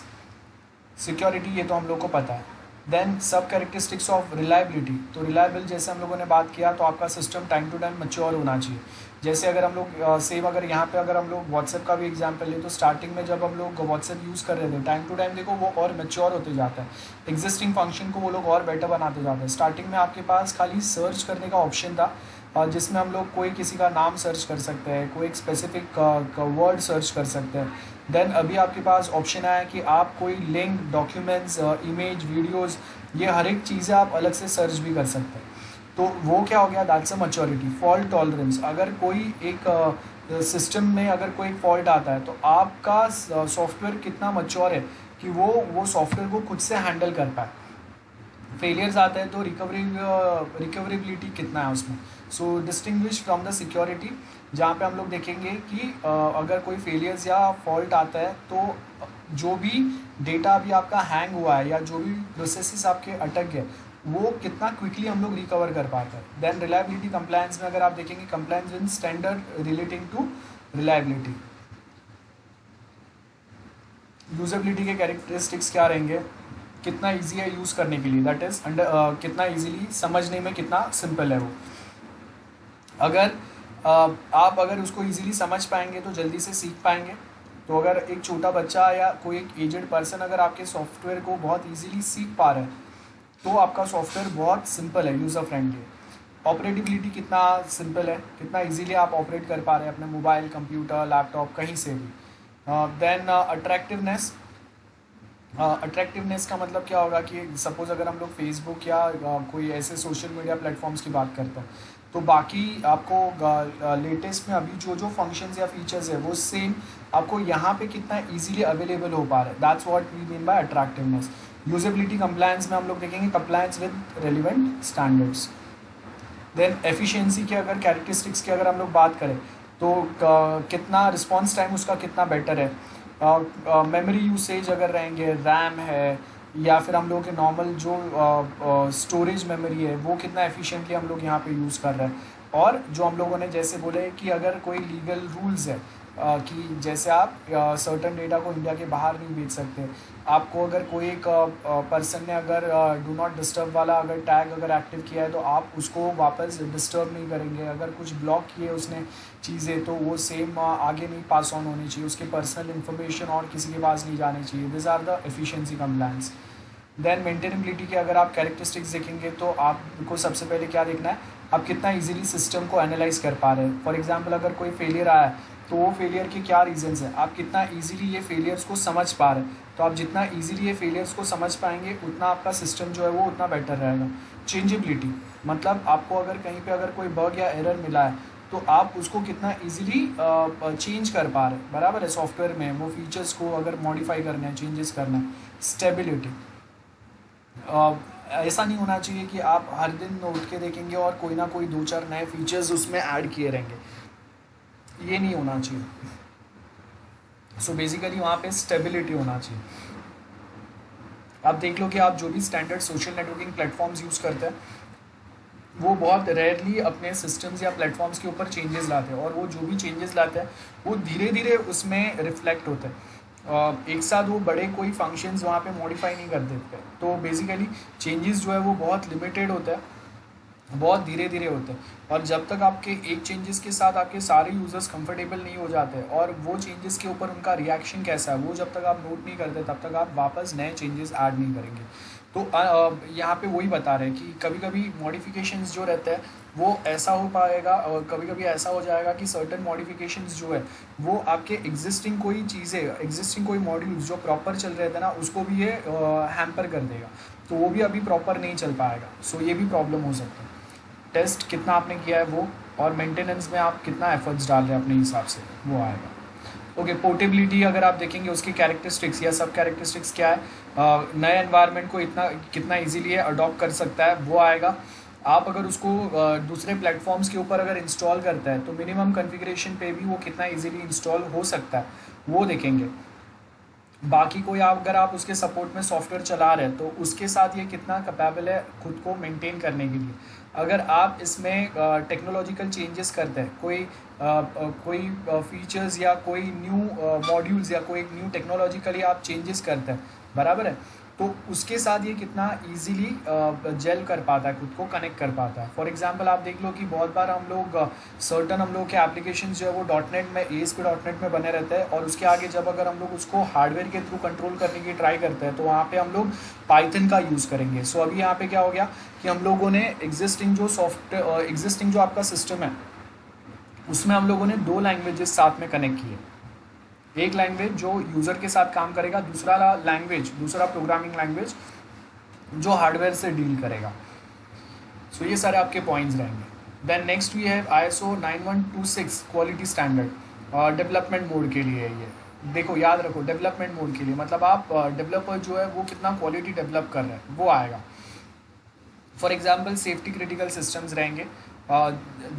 Security ये तो हम लोग को पता है। Then sub characteristics of reliability, तो रिलायबल जैसे हम लोगों ने बात किया तो आपका system time to time mature होना चाहिए। जैसे अगर हम लोग सेम अगर यहाँ पे अगर हम लोग व्हाट्सएप का भी एग्जांपल ले तो स्टार्टिंग में जब हम लोग व्हाट्सएप यूज़ कर रहे थे टाइम टू टाइम देखो वो और मैच्योर होते जाता है, एग्जिस्टिंग फंक्शन को वो लोग और बेटर बनाते जाते हैं। स्टार्टिंग में आपके पास खाली सर्च करने का ऑप्शन था, जिसमें हम लोग कोई किसी का नाम सर्च कर सकते हैं, कोई एक स्पेसिफिक वर्ड सर्च कर सकते हैं। देन अभी आपके पास ऑप्शन आया कि आप कोई लिंक, डॉक्यूमेंट्स, इमेज, वीडियोस, ये हर एक चीज़ें आप अलग से सर्च भी कर सकते हैं। तो वो क्या हो गया, that's a maturity. Fault tolerance, अगर कोई एक सिस्टम में अगर कोई एक फॉल्ट आता है तो आपका सॉफ्टवेयर कितना मैच्योर है कि वो सॉफ्टवेयर को खुद से हैंडल कर पाए। फेलियर्स आते हैं तो रिकवरेबिलिटी कितना है उसमें। सो डिस्टिंग्विश फ्रॉम द सिक्योरिटी, जहाँ पे हम लोग देखेंगे कि अगर कोई फेलियर्स या फॉल्ट आता है तो जो भी डेटा अभी आपका हैंग हुआ है या जो भी प्रोसेसेस आपके अटक गए वो कितना क्विकली हम लोग रिकवर कर पाते हैं। देन रिलायबिलिटी कंप्लायंस में अगर आप देखेंगे compliance with standard relating to reliability. Usability के कैरेक्टरिस्टिक्स क्या रहेंगे, कितना इजी है यूज़ करने के लिए, दैट इज़ कितना इजीली समझने में कितना सिंपल है वो। अगर आप अगर उसको इजीली समझ पाएंगे तो जल्दी से सीख पाएंगे। तो अगर एक छोटा बच्चा या कोई एक एजेड पर्सन अगर आपके सॉफ्टवेयर को बहुत इजीली सीख पा रहा है तो आपका सॉफ्टवेयर बहुत सिंपल है, यूज़र फ्रेंडली। ऑपरेटिबिलिटी कितना सिंपल है, कितना इजीली आप ऑपरेट कर पा रहे हैं अपने मोबाइल, कंप्यूटर, लैपटॉप, कहीं से भी। देन अट्रैक्टिवनेस, अट्रैक्टिवनेस का मतलब क्या होगा कि सपोज़ अगर हम लोग फेसबुक या कोई ऐसे सोशल मीडिया प्लेटफॉर्म्स की बात करते हैं तो बाकी आपको लेटेस्ट में अभी जो जो फंक्शंस या फीचर्स है वो सेम आपको यहाँ पे कितना इजीली अवेलेबल हो पा रहा है, that's what we mean by attractiveness. Usability compliance में हम लोग देखेंगे compliance with relevant standards. Then efficiency के अगर कैरेक्टरिस्टिक्स की अगर हम लोग बात करें तो कितना रिस्पॉन्स टाइम उसका कितना बेटर है, मेमोरी यूसेज अगर रहेंगे, रैम है या फिर हम लोग के नॉर्मल जो स्टोरेज मेमोरी है वो कितना एफिशिएंटली हम लोग यहाँ पे यूज़ कर रहे हैं। और जो हम लोगों ने जैसे बोले कि अगर कोई लीगल रूल्स है कि जैसे आप सर्टन डेटा को इंडिया के बाहर नहीं भेज सकते, आपको अगर कोई एक पर्सन ने अगर डू नॉट डिस्टर्ब वाला अगर टैग अगर एक्टिव किया है तो आप उसको वापस डिस्टर्ब नहीं करेंगे, अगर कुछ ब्लॉक किए उसने चीज़ें तो वो सेम आगे नहीं पास ऑन होनी चाहिए, उसके पर्सनल इन्फॉर्मेशन और किसी के पास नहीं जानी चाहिए। This are the efficiency compliance. Then maintainability के अगर आप कैरेक्टरिस्टिक्स देखेंगे तो आपको सबसे पहले क्या देखना है, आप कितना इजीली सिस्टम को एनालाइज कर पा रहे हैं। फॉर एग्जांपल अगर कोई फेलियर आया है तो वो फेलियर के क्या रीजंस हैं, आप कितना इजीली ये फेलियर्स को समझ पा रहे हैं। तो आप जितना इजीली ये फेलियर्स को समझ पाएंगे उतना आपका सिस्टम जो है वो उतना बेटर रहेगा। चेंजेबिलिटी मतलब आपको अगर कहीं पे अगर कोई बग या एरर मिला है तो आप उसको कितना इजीली चेंज कर पा रहे हैं, बराबर है। सॉफ्टवेयर में वो फीचर्स को अगर मॉडिफाई करना है, चेंजेस करना है। स्टेबिलिटी, ऐसा नहीं होना चाहिए कि आप हर दिन उठ के देखेंगे और कोई ना कोई 2-4 नए फीचर्स उसमें ऐड किए रहेंगे, ये नहीं होना चाहिए। सो बेसिकली वहाँ पे स्टेबिलिटी होना चाहिए। आप देख लो कि आप जो भी standard social networking platforms use करते हैं वो बहुत रेयरली अपने सिस्टम्स या प्लेटफॉर्म्स के ऊपर चेंजेस लाते हैं, और वो जो भी चेंजेस लाते हैं वो धीरे धीरे उसमें रिफ्लेक्ट होते हैं। एक साथ वो बड़े कोई फंक्शंस वहाँ पे मॉडिफाई नहीं कर देते। तो बेसिकली चेंजेस जो है वो बहुत लिमिटेड होता है, बहुत धीरे धीरे होते हैं, और जब तक आपके एक चेंजेस के साथ आपके सारे यूज़र्स कंफर्टेबल नहीं हो जाते और वो चेंजेस के ऊपर उनका रिएक्शन कैसा है वो जब तक आप नोट नहीं करते तब तक आप वापस नए चेंजेस ऐड नहीं करेंगे। तो यहाँ पे वही बता रहे हैं कि कभी कभी मॉडिफिकेशंस जो रहते हैं वो ऐसा हो पाएगा, और कभी कभी ऐसा हो जाएगा कि सर्टन मॉडिफिकेशंस जो है वो आपके एग्जिस्टिंग कोई चीज़ें, एग्जिस्टिंग कोई मॉड्यूल्स जो प्रॉपर चल रहे थे ना उसको भी ये हैम्पर कर देगा, तो वो भी अभी प्रॉपर नहीं चल पाएगा। सो ये भी प्रॉब्लम हो सकता है। टेस्ट कितना आपने किया है वो, और मेंटेनेंस में आप कितना एफर्ट्स डाल रहे हैं अपने हिसाब से, वो आएगा। ओके, पोर्टेबिलिटी अगर आप देखेंगे उसकी कैरेक्टरिस्टिक्स या सब कैरेक्टरिस्टिक्स क्या है, नए एनवायरनमेंट को इतना कितना इजीली अडॉप्ट कर सकता है, वो आएगा। आप अगर उसको दूसरे प्लेटफॉर्म्स के ऊपर अगर इंस्टॉल करता है तो मिनिमम कॉन्फ़िगरेशन पे भी वो कितना इजीली इंस्टॉल हो सकता है, वो देखेंगे। बाकी कोई अगर आप उसके सपोर्ट में सॉफ्टवेयर चला रहे हैं तो उसके साथ ये कितना कैपेबल है खुद को मेंटेन करने के लिए। अगर आप इसमें टेक्नोलॉजिकल चेंजेस करते हैं, कोई फीचर्स या कोई न्यू मॉड्यूल्स या कोई न्यू टेक्नोलॉजिकली आप चेंजेस करते हैं, बराबर है, तो उसके साथ ये कितना इजीली जेल कर पाता है, खुद को कनेक्ट कर पाता है। फॉर एग्जांपल आप देख लो कि बहुत बार हम लोग सर्टन हम लोग के एप्लीकेशन जो है वो डॉटनेट में, ASP.NET में बने रहते हैं, और उसके आगे जब अगर हम लोग उसको हार्डवेयर के थ्रू कंट्रोल करने की ट्राई करते हैं तो वहाँ पे हम लोग पाइथन का यूज़ करेंगे। सो अभी यहाँ पे क्या हो गया कि हम लोगों ने एग्जिस्टिंग जो आपका सिस्टम है उसमें हम लोगों ने 2 लैंग्वेजेस साथ में कनेक्ट किए। एक लैंग्वेज जो यूज़र के साथ काम करेगा, दूसरा प्रोग्रामिंग लैंग्वेज जो हार्डवेयर से डील करेगा। सो ये सारे आपके पॉइंट्स रहेंगे। देन नेक्स्ट वी है ISO 9126 quality standard, development mode के लिए। ये देखो, याद रखो, डेवलपमेंट मोड के लिए मतलब आप डेवलपर जो है वो कितना क्वालिटी डेवलप कर रहे हैं वो आएगा। For example safety critical systems रहेंगे,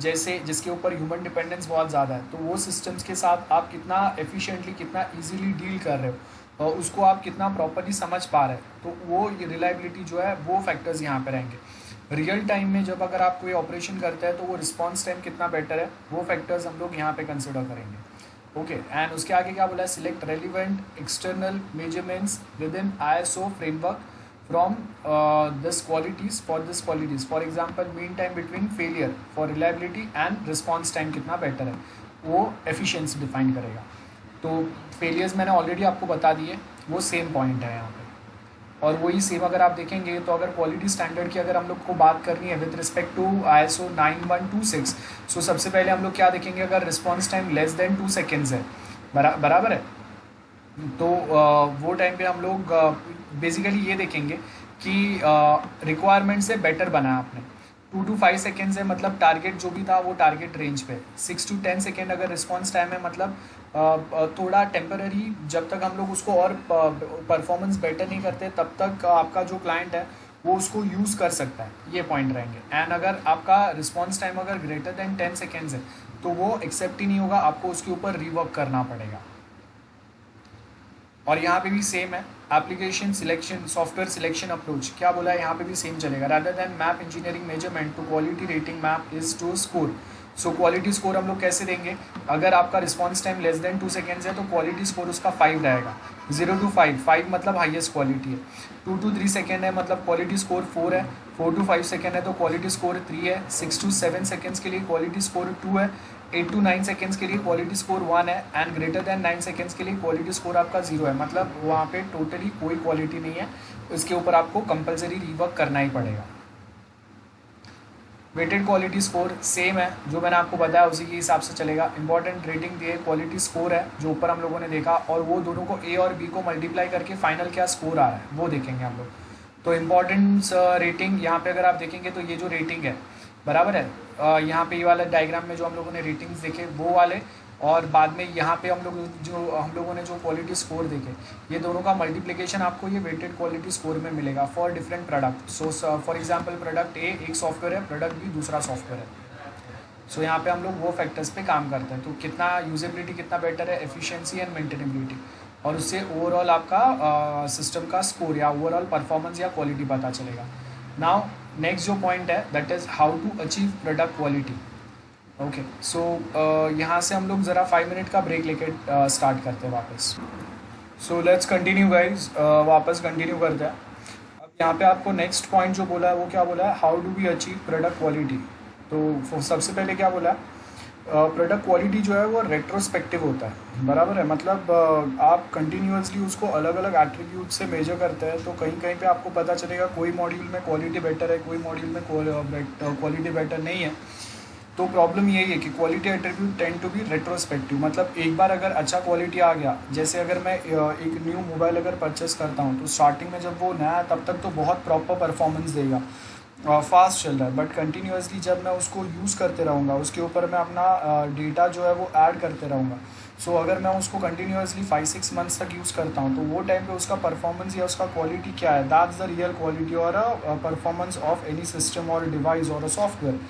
जैसे जिसके ऊपर ह्यूमन डिपेंडेंस बहुत ज़्यादा है, तो वो सिस्टम्स के साथ आप कितना एफिशिएंटली, कितना इजीली डील कर रहे हो, उसको आप कितना प्रॉपर्ली समझ पा रहे हैं, तो वो रिलायबिलिटी जो है वो फैक्टर्स यहाँ पे रहेंगे। रियल टाइम में जब अगर आप कोई ऑपरेशन करते हैं तो वो रिस्पॉन्स टाइम कितना बेटर है, वो फैक्टर्स हम लोग यहाँ पे कंसिडर करेंगे। ओके, एंड उसके आगे क्या बोला है, select relevant external measurements with in ISO framework from this qualities, for example mean time between failure, for reliability and response time कितना बेटर है, वो efficiency डिफाइन करेगा। तो failures मैंने ऑलरेडी आपको बता दिए, वो सेम पॉइंट है यहाँ पे। और वही सेम अगर आप देखेंगे तो अगर क्वालिटी स्टैंडर्ड की अगर हम लोग को बात करनी है विद रिस्पेक्ट टू ISO 9126, सो सबसे पहले हम लोग क्या देखेंगे, अगर response time less than 2 seconds है, बराबर है, तो वो टाइम पे हम लोग बेसिकली ये देखेंगे कि रिक्वायरमेंट से बेटर बना आपने। 2 to 5 सेकेंड्स है, मतलब टारगेट जो भी था वो टारगेट रेंज पे। 6 to 10 सेकेंड अगर रिस्पॉन्स टाइम है, मतलब थोड़ा टेम्पररी, जब तक हम लोग उसको और परफॉर्मेंस बेटर नहीं करते तब तक आपका जो क्लाइंट है वो उसको यूज़ कर सकता है, ये पॉइंट रहेंगे। एंड अगर आपका रिस्पॉन्स टाइम अगर ग्रेटर देन 10 सेकेंड्स है तो वो एक्सेप्ट ही नहीं होगा, आपको उसके ऊपर रिवर्क करना पड़ेगा। और यहाँ पे भी सेम है, application selection, software selection approach क्या बोला है, यहाँ पे भी सेम चलेगा। Rather than map engineering measurement to quality rating map is to score. So quality score हम लोग कैसे देंगे, अगर आपका response time less than 2 seconds है तो क्वालिटी स्कोर उसका 5 रहेगा। 0 to 5 मतलब हाईएस्ट क्वालिटी है। 2 to 3 सेकेंड है मतलब क्वालिटी स्कोर 4 है। 4 to 5 सेकेंड है तो क्वालिटी स्कोर 3 है। 6 to 7 सेकेंड्स के लिए क्वालिटी स्कोर 2 है। 8 to 9 सेकेंड्स के लिए क्वालिटी स्कोर 1 है। एंड ग्रेटर देन 9 सेकेंड्स के लिए क्वालिटी स्कोर आपका 0 है, मतलब वहाँ पे टोटली कोई क्वालिटी नहीं है, इसके ऊपर आपको कंपलसरी रिवर्क करना ही पड़ेगा। वेटेड क्वालिटी स्कोर सेम है, जो मैंने आपको बताया उसी के हिसाब से चलेगा। इंपॉर्टेंट रेटिंग दिए, क्वालिटी स्कोर है जो ऊपर हम लोगों ने देखा, और वो दोनों को A और B को मल्टीप्लाई करके फाइनल क्या स्कोर आ रहा है वो देखेंगे हम लोग। तो इम्पॉर्टेंस रेटिंग यहाँ पे अगर आप देखेंगे तो ये जो रेटिंग है, बराबर है, यहाँ पे ये वाला डायग्राम में जो हम लोगों ने रेटिंग्स देखे वो वाले, और बाद में यहाँ पे हम लोगों ने जो क्वालिटी स्कोर देखे, ये दोनों का मल्टीप्लिकेशन आपको ये वेटेड क्वालिटी स्कोर में मिलेगा for different product. So for example product A एक सॉफ्टवेयर है, प्रोडक्ट B दूसरा सॉफ्टवेयर है। सो यहाँ पे हम लोग वो फैक्टर्स पे काम करते हैं, तो कितना यूजेबिलिटी कितना बेटर है, एफिशिएंसी एंड मेंटेनेबिलिटी, और उससे ओवरऑल आपका सिस्टम का स्कोर या ओवरऑल परफॉर्मेंस या क्वालिटी पता चलेगा। नाउ नेक्स्ट जो पॉइंट है that is how to achieve product quality. Okay, so यहाँ से हम लोग ज़रा 5 मिनट का ब्रेक लेके स्टार्ट करते हैं वापस। सो लेट्स कंटिन्यू गाइज, वापस कंटिन्यू करते हैं। अब यहाँ पे आपको नेक्स्ट पॉइंट जो बोला है वो क्या बोला है, how do we achieve product quality. तो सबसे पहले क्या बोला है, प्रोडक्ट क्वालिटी जो है वो रेट्रोस्पेक्टिव होता है, बराबर है। मतलब आप कंटिन्यूसली उसको अलग अलग एट्रीब्यूट से मेजर करते हैं, तो कहीं कहीं पे आपको पता चलेगा कोई मॉड्यूल में क्वालिटी बेटर है, कोई मॉड्यूल में क्वालिटी बेटर नहीं है। तो प्रॉब्लम यही है कि quality attribute tend to be retrospective. मतलब एक बार अगर अच्छा क्वालिटी आ गया, जैसे अगर मैं एक न्यू मोबाइल अगर परचेस करता हूँ, तो स्टार्टिंग में जब वो नया है तब तक तो बहुत प्रॉपर परफॉर्मेंस देगा, फास्ट चल रहा है, बट कंटिन्यूसली जब मैं उसको यूज़ करते रहूँगा, उसके ऊपर मैं अपना डेटा जो है वो ऐड करते रहूँगा। सो अगर मैं उसको कंटिन्यूसली 5-6 मंथ्स तक यूज़ करता हूँ, तो वो टाइम पे उसका परफॉर्मेंस या उसका क्वालिटी क्या है, दैट्स द रियल क्वालिटी और परफॉर्मेंस ऑफ एनी सिस्टम और डिवाइस और अ सॉफ्टवेयर।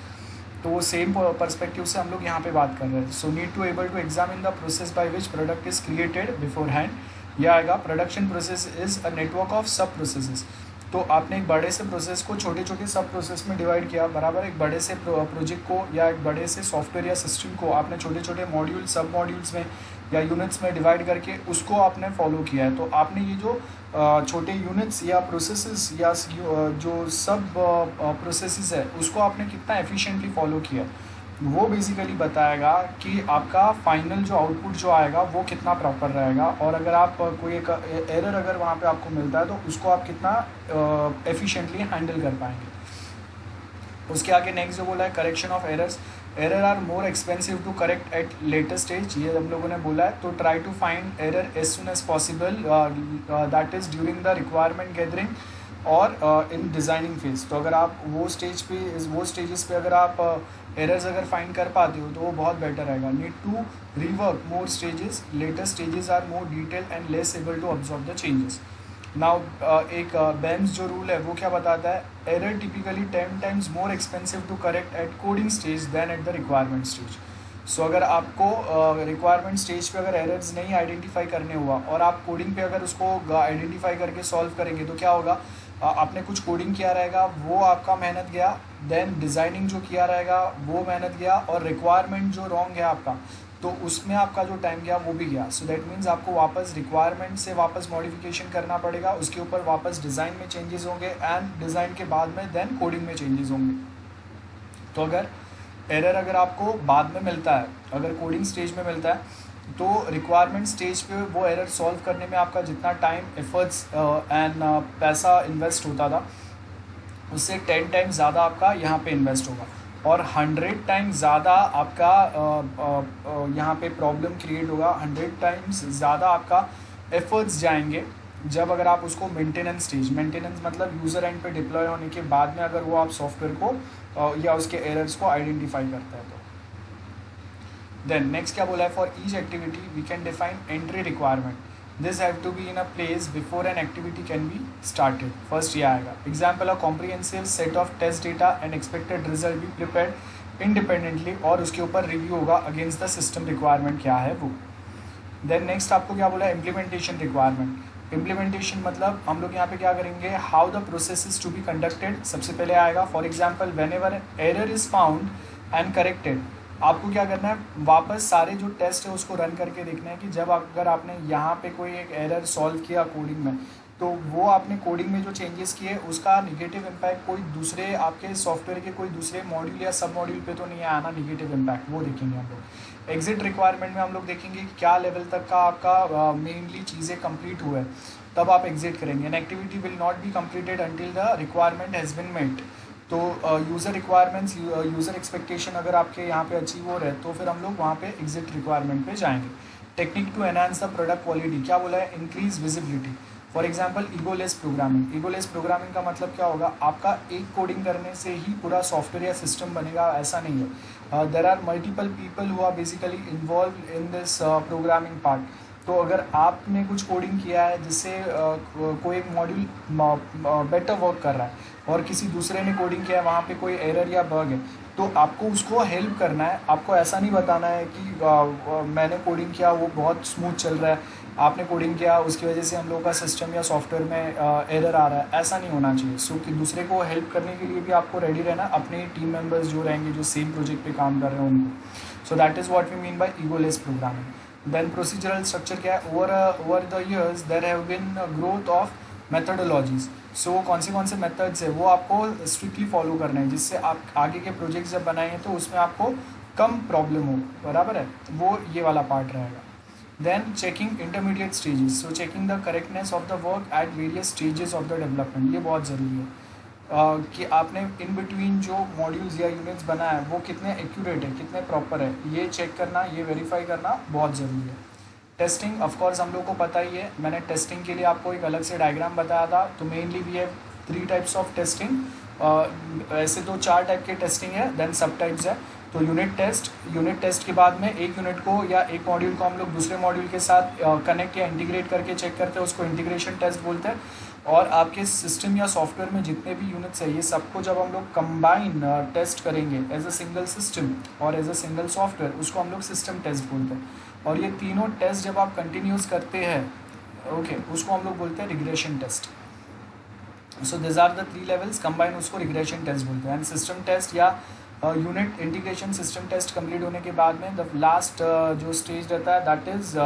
तो वो सेम पर्सपेक्टिव से हम लोग यहाँ पे बात कर रहे हैं। So need to able to examine the process by which product is created before hand. यह आएगा production process is a network of sub processes. तो आपने एक बड़े से प्रोसेस को छोटे छोटे सब प्रोसेस में डिवाइड किया, बराबर। एक बड़े से प्रोजेक्ट को या एक बड़े से सॉफ्टवेयर या सिस्टम को आपने छोटे छोटे मॉड्यूल, सब मॉड्यूल्स में या यूनिट्स में डिवाइड करके उसको आपने फॉलो किया है। तो आपने ये जो छोटे यूनिट्स या प्रोसेसेस या जो सब प्रोसेसेस है, उसको आपने कितना एफिशिएंटली फॉलो किया, वो बेसिकली बताएगा कि आपका फाइनल जो आउटपुट जो आएगा वो कितना प्रॉपर रहेगा। और अगर आप कोई एक एरर अगर वहाँ पे आपको मिलता है, तो उसको आप कितना एफिशिएंटली हैंडल कर पाएंगे। उसके आगे नेक्स्ट जो बोला है, correction of errors. Error are more expensive to correct at later stage, ये हम लोगों ने बोला है। तो try to find error as soon as possible, that is during the requirement gathering और इन डिज़ाइनिंग फेज। तो अगर आप वो स्टेजेस पे अगर आप एरर्स अगर फाइंड कर पाते हो, तो वो बहुत बेटर रहेगा। Need to rework more stages, later stages are more detail and less able to observe the changes. Now एक बेम्स जो रूल है वो क्या बताता है, error typically 10 times more expensive to correct at coding stage than at the requirement stage. So अगर आपको requirement stage पे अगर एरर्स नहीं आइडेंटिफाई करने हुआ और आप कोडिंग पे अगर उसको आइडेंटिफाई करके सॉल्व करेंगे, तो क्या होगा, आपने कुछ कोडिंग किया रहेगा, वो आपका मेहनत गया, देन डिज़ाइनिंग जो किया रहेगा वो मेहनत गया, और रिक्वायरमेंट जो रॉन्ग है आपका, तो उसमें आपका जो टाइम गया वो भी गया। सो दैट मीन्स आपको वापस रिक्वायरमेंट से वापस मॉडिफिकेशन करना पड़ेगा, उसके ऊपर वापस डिज़ाइन में चेंजेस होंगे, एंड डिज़ाइन के बाद में देन कोडिंग में चेंजेस होंगे। तो अगर एरर अगर आपको बाद में मिलता है, अगर कोडिंग स्टेज में मिलता है, तो रिक्वायरमेंट स्टेज पे वो एरर सॉल्व करने में आपका जितना टाइम, एफर्ट्स एंड पैसा इन्वेस्ट होता था, उससे 10 टाइम्स ज़्यादा आपका यहाँ पे इन्वेस्ट होगा, और 100 टाइम्स ज़्यादा आपका यहाँ पे प्रॉब्लम क्रिएट होगा, 100 टाइम्स ज़्यादा आपका एफर्ट्स जाएंगे जब अगर आप उसको मेंटेनेंस मतलब यूज़र एंड पे डिप्लॉय होने के बाद में अगर वो आप सॉफ्टवेयर को या उसके एरर्स को आइडेंटिफाई करता है। तो देन नेक्स्ट क्या बोला है, for each activity we can define entry requirement, this have to be in a place before an activity can be started. First ये आएगा, example a comprehensive set of test data and expected result be prepared independently, और उसके ऊपर review होगा against the system requirement क्या है वो। Then next आपको क्या बोला है, इम्प्लीमेंटेशन रिक्वायरमेंट। इम्प्लीमेंटेशन मतलब हम लोग यहाँ पे क्या करेंगे, how the process is to be conducted, सबसे पहले आएगा। For example, whenever error is found and corrected, आपको क्या करना है, वापस सारे जो टेस्ट है उसको रन करके देखना है कि जब अगर आपने यहाँ पे कोई एक एरर सॉल्व किया कोडिंग में, तो वो आपने कोडिंग में जो चेंजेस किए उसका निगेटिव इम्पैक्ट कोई दूसरे आपके सॉफ्टवेयर के कोई दूसरे मॉड्यूल या सब मॉड्यूल पे तो नहीं आना निगेटिव इम्पैक्ट, वो देखेंगे हम लोग। एग्जिट रिक्वायरमेंट में हम लोग देखेंगे कि क्या लेवल तक का आपका मेनली चीज़ें कंप्लीट हुआ है, तब आप एग्जिट करेंगे। An activity will not be completed until the requirement has been met. तो यूज़र रिक्वायरमेंट्स, यूज़र एक्सपेक्टेशन अगर आपके यहाँ पे अचीव हो रहे हैं, तो फिर हम लोग वहाँ पे एग्जिट रिक्वायरमेंट पे जाएंगे। Technique to enhance the product quality, क्या बोला है, increase visibility. For example, egoless programming. Egoless programming का मतलब क्या होगा, आपका एक कोडिंग करने से ही पूरा सॉफ्टवेयर या सिस्टम बनेगा, ऐसा नहीं है। There are multiple people who are basically involve in this programming part. तो अगर आपने कुछ कोडिंग किया है जिससे कोई एक मॉड्यूल बेटर वर्क कर रहा है, और किसी दूसरे ने कोडिंग किया है, वहाँ पे कोई एरर या बग है, तो आपको उसको हेल्प करना है। आपको ऐसा नहीं बताना है कि मैंने कोडिंग किया वो बहुत स्मूथ चल रहा है, आपने कोडिंग किया उसकी वजह से हम लोगों का सिस्टम या सॉफ्टवेयर में एरर आ रहा है, ऐसा नहीं होना चाहिए। सो कि दूसरे को हेल्प करने के लिए भी आपको रेडी रहना, अपने टीम मेंबर्स जो रहेंगे जो सेम प्रोजेक्ट पे काम कर रहे हैं उनको। So that is what we mean by egoless programming. Then procedural structure क्या है, over the years there have been growth of methodologies. So कौन से मेथड्स है वो आपको स्ट्रिक्टली फॉलो करना है, जिससे आप आगे के प्रोजेक्ट्स जब बनाएंगे तो उसमें आपको कम प्रॉब्लम हो, बराबर है, वो ये वाला पार्ट रहेगा। Then checking intermediate stages, so checking the correctness of the work at various stages of the development, ये बहुत ज़रूरी है कि आपने इन बिटवीन जो मॉड्यूल्स या यूनिट्स बनाया है वो कितने एक्यूरेट है, कितने प्रॉपर है, ये चेक करना, ये वेरीफाई करना बहुत ज़रूरी है। टेस्टिंग ऑफ कोर्स हम लोग को पता ही है, मैंने टेस्टिंग के लिए आपको एक अलग से डायग्राम बताया था। तो mainly we have 3 types of testing, ऐसे तो 4 टाइप के टेस्टिंग है, देन सब टाइप्स है। तो यूनिट टेस्ट के बाद में एक यूनिट को या एक मॉड्यूल को हम लोग दूसरे मॉड्यूल के साथ कनेक्ट या इंटीग्रेट करके चेक करते हैं, उसको इंटीग्रेशन टेस्ट बोलते हैं। और आपके सिस्टम या सॉफ्टवेयर में जितने भी यूनिट्स है, ये सबको जब हम लोग कंबाइन टेस्ट करेंगे एज अ सिंगल सिस्टम और एज अ सिंगल सॉफ्टवेयर, उसको हम लोग सिस्टम टेस्ट बोलते हैं। और ये तीनों टेस्ट जब आप कंटिन्यूस करते हैं, ओके, उसको हम लोग बोलते हैं regression test. So this are the 3 levels, combine उसको रिग्रेशन टेस्ट बोलते हैं। एंड सिस्टम टेस्ट या unit integration system test complete होने के बाद में द लास्ट जो स्टेज रहता है दैट इज़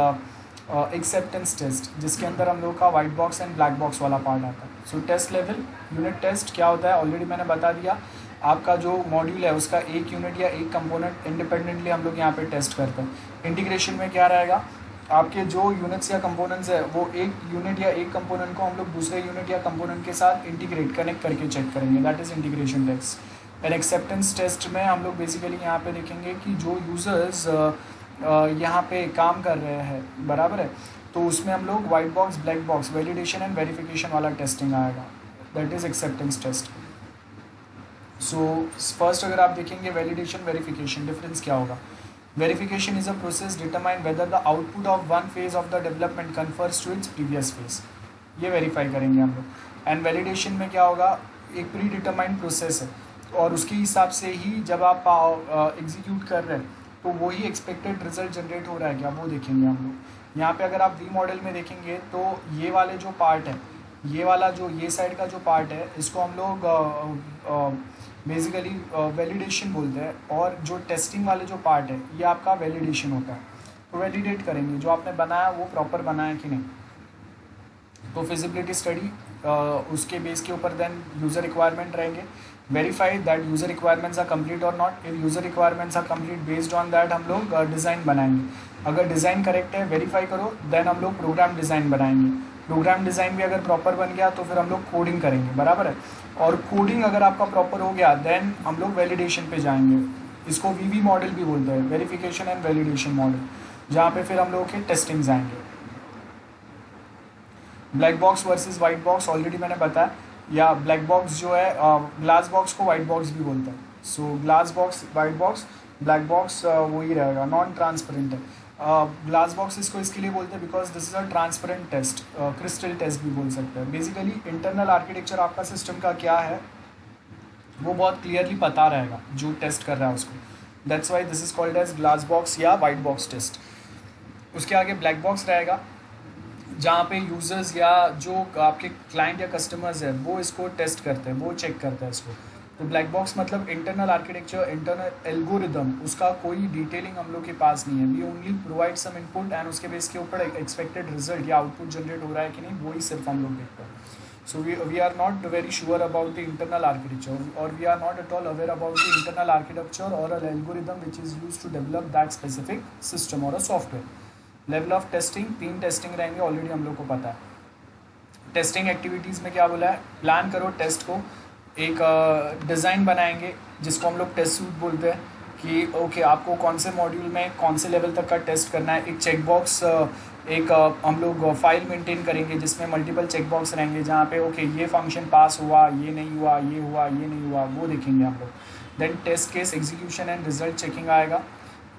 एक्सेप्टेंस टेस्ट, जिसके अंदर हम लोग का white box and black box वाला पार्ट आता है। सो टेस्ट लेवल यूनिट टेस्ट क्या होता है ऑलरेडी मैंने बता दिया। आपका जो मॉड्यूल है उसका एक यूनिट या एक कंपोनेंट इंडिपेंडेंटली हम लोग यहाँ पे टेस्ट करते हैं। इंटीग्रेशन में क्या रहेगा, आपके जो यूनिट्स या कंपोनेंट्स है वो एक यूनिट या एक कंपोनेंट को हम लोग दूसरे यूनिट या कंपोनेंट के साथ इंटीग्रेट कनेक्ट करके चेक करेंगे, that is integration test. And acceptance test में हम लोग बेसिकली यहाँ पे देखेंगे कि जो यूज़र्स यहाँ पे काम कर रहे हैं, बराबर है, तो उसमें हम लोग white box black box validation and verification वाला टेस्टिंग आएगा, that is acceptance test. So first अगर आप देखेंगे वैलिडेशन वेरिफिकेशन, डिफरेंस क्या होगा। Verification is a process determine whether the output of one phase of the development conforms to its previous phase, ये verify करेंगे हम लोग। एंड वैलिडेशन में क्या होगा, एक प्री डिटरमाइंड प्रोसेस है और उसके हिसाब से ही जब आप एग्जीक्यूट कर रहे हैं तो वही एक्सपेक्टेड रिजल्ट जनरेट हो रहा है क्या, वो देखेंगे हम लोग। यहाँ पे अगर आप वी मॉडल में देखेंगे तो ये वाले जो पार्ट है, ये वाला जो ये साइड का जो पार्ट है, इसको हम लोग बेसिकली वैलिडेशन बोलते हैं, और जो टेस्टिंग वाले जो पार्ट है ये आपका वैलिडेशन होता है। तो वैलिडेट करेंगे जो आपने बनाया वो प्रॉपर बनाया कि नहीं। तो फिजिबिलिटी स्टडी उसके बेस के ऊपर देन यूज़र रिक्वायरमेंट रहेंगे, verify that user requirements are complete और not. If user requirements are complete based on that हम लोग डिज़ाइन बनाएंगे। अगर डिज़ाइन करेक्ट है वेरीफाई करो, देन हम लोग प्रोग्राम डिज़ाइन बनाएंगे। प्रोग्राम डिज़ाइन भी अगर प्रॉपर बन गया तो फिर हम लोग कोडिंग करेंगे, बराबर है। और कोडिंग अगर आपका प्रॉपर हो गया देन हम लोग वैलिडेशन पे जाएंगे। इसको वीवी मॉडल भी बोलते हैं, वेरिफिकेशन एंड वैलिडेशन मॉडल, जहाँ पे फिर हम लोग के टेस्टिंग्स आएंगे। Black box versus white box already मैंने बताया, या ब्लैक बॉक्स जो है ग्लास बॉक्स को वाइट बॉक्स भी बोलते हैं। So glass box white box, black box वही रहेगा, नॉन ट्रांसपेरेंट है। ग्लास बॉक्स इसको इसके लिए बोलते हैं because this is a transparent test, crystal test भी बोल सकते हैं। बेसिकली इंटरनल आर्किटेक्चर आपका सिस्टम का क्या है वो बहुत क्लियरली पता रहेगा जो टेस्ट कर रहा है उसको, that's why this is called as glass box या वाइट बॉक्स टेस्ट। उसके आगे ब्लैक बॉक्स रहेगा जहाँ पे यूज़र्स या जो आपके क्लाइंट या कस्टमर्स है वो इसको टेस्ट करते हैं, वो चेक करते हैं इसको। तो ब्लैक बॉक्स मतलब इंटरनल आर्किटेक्चर, इंटरनल एल्गोरिदम, उसका कोई डिटेलिंग हम लोग के पास नहीं है। We only provide some input and उसके बेस के ऊपर एक्सपेक्टेड रिजल्ट या आउटपुट जनरेट हो रहा है कि नहीं वो ही सिर्फ हम लोग देखते हैं। So we are not very sure about the internal architecture, और we are not at all aware about the internal architecture और a algorithm which is use to develop that specific system और a software. Level of testing 3 testing रहेंगे, ऑलरेडी हम लोग को पता है। टेस्टिंग एक्टिविटीज़ में क्या बोला है, प्लान करो टेस्ट को, एक डिज़ाइन बनाएंगे जिसको हम लोग टेस्ट सूट बोलते हैं कि ओके आपको कौन से मॉड्यूल में कौन से लेवल तक का टेस्ट करना है। एक चेकबॉक्स, एक हम लोग फाइल मेंटेन करेंगे जिसमें मल्टीपल चेकबॉक्स रहेंगे जहाँ पे ओके ये फंक्शन पास हुआ, ये नहीं हुआ, ये हुआ, ये नहीं हुआ, वो देखेंगे हम लोग। Then test case execution and result checking आएगा।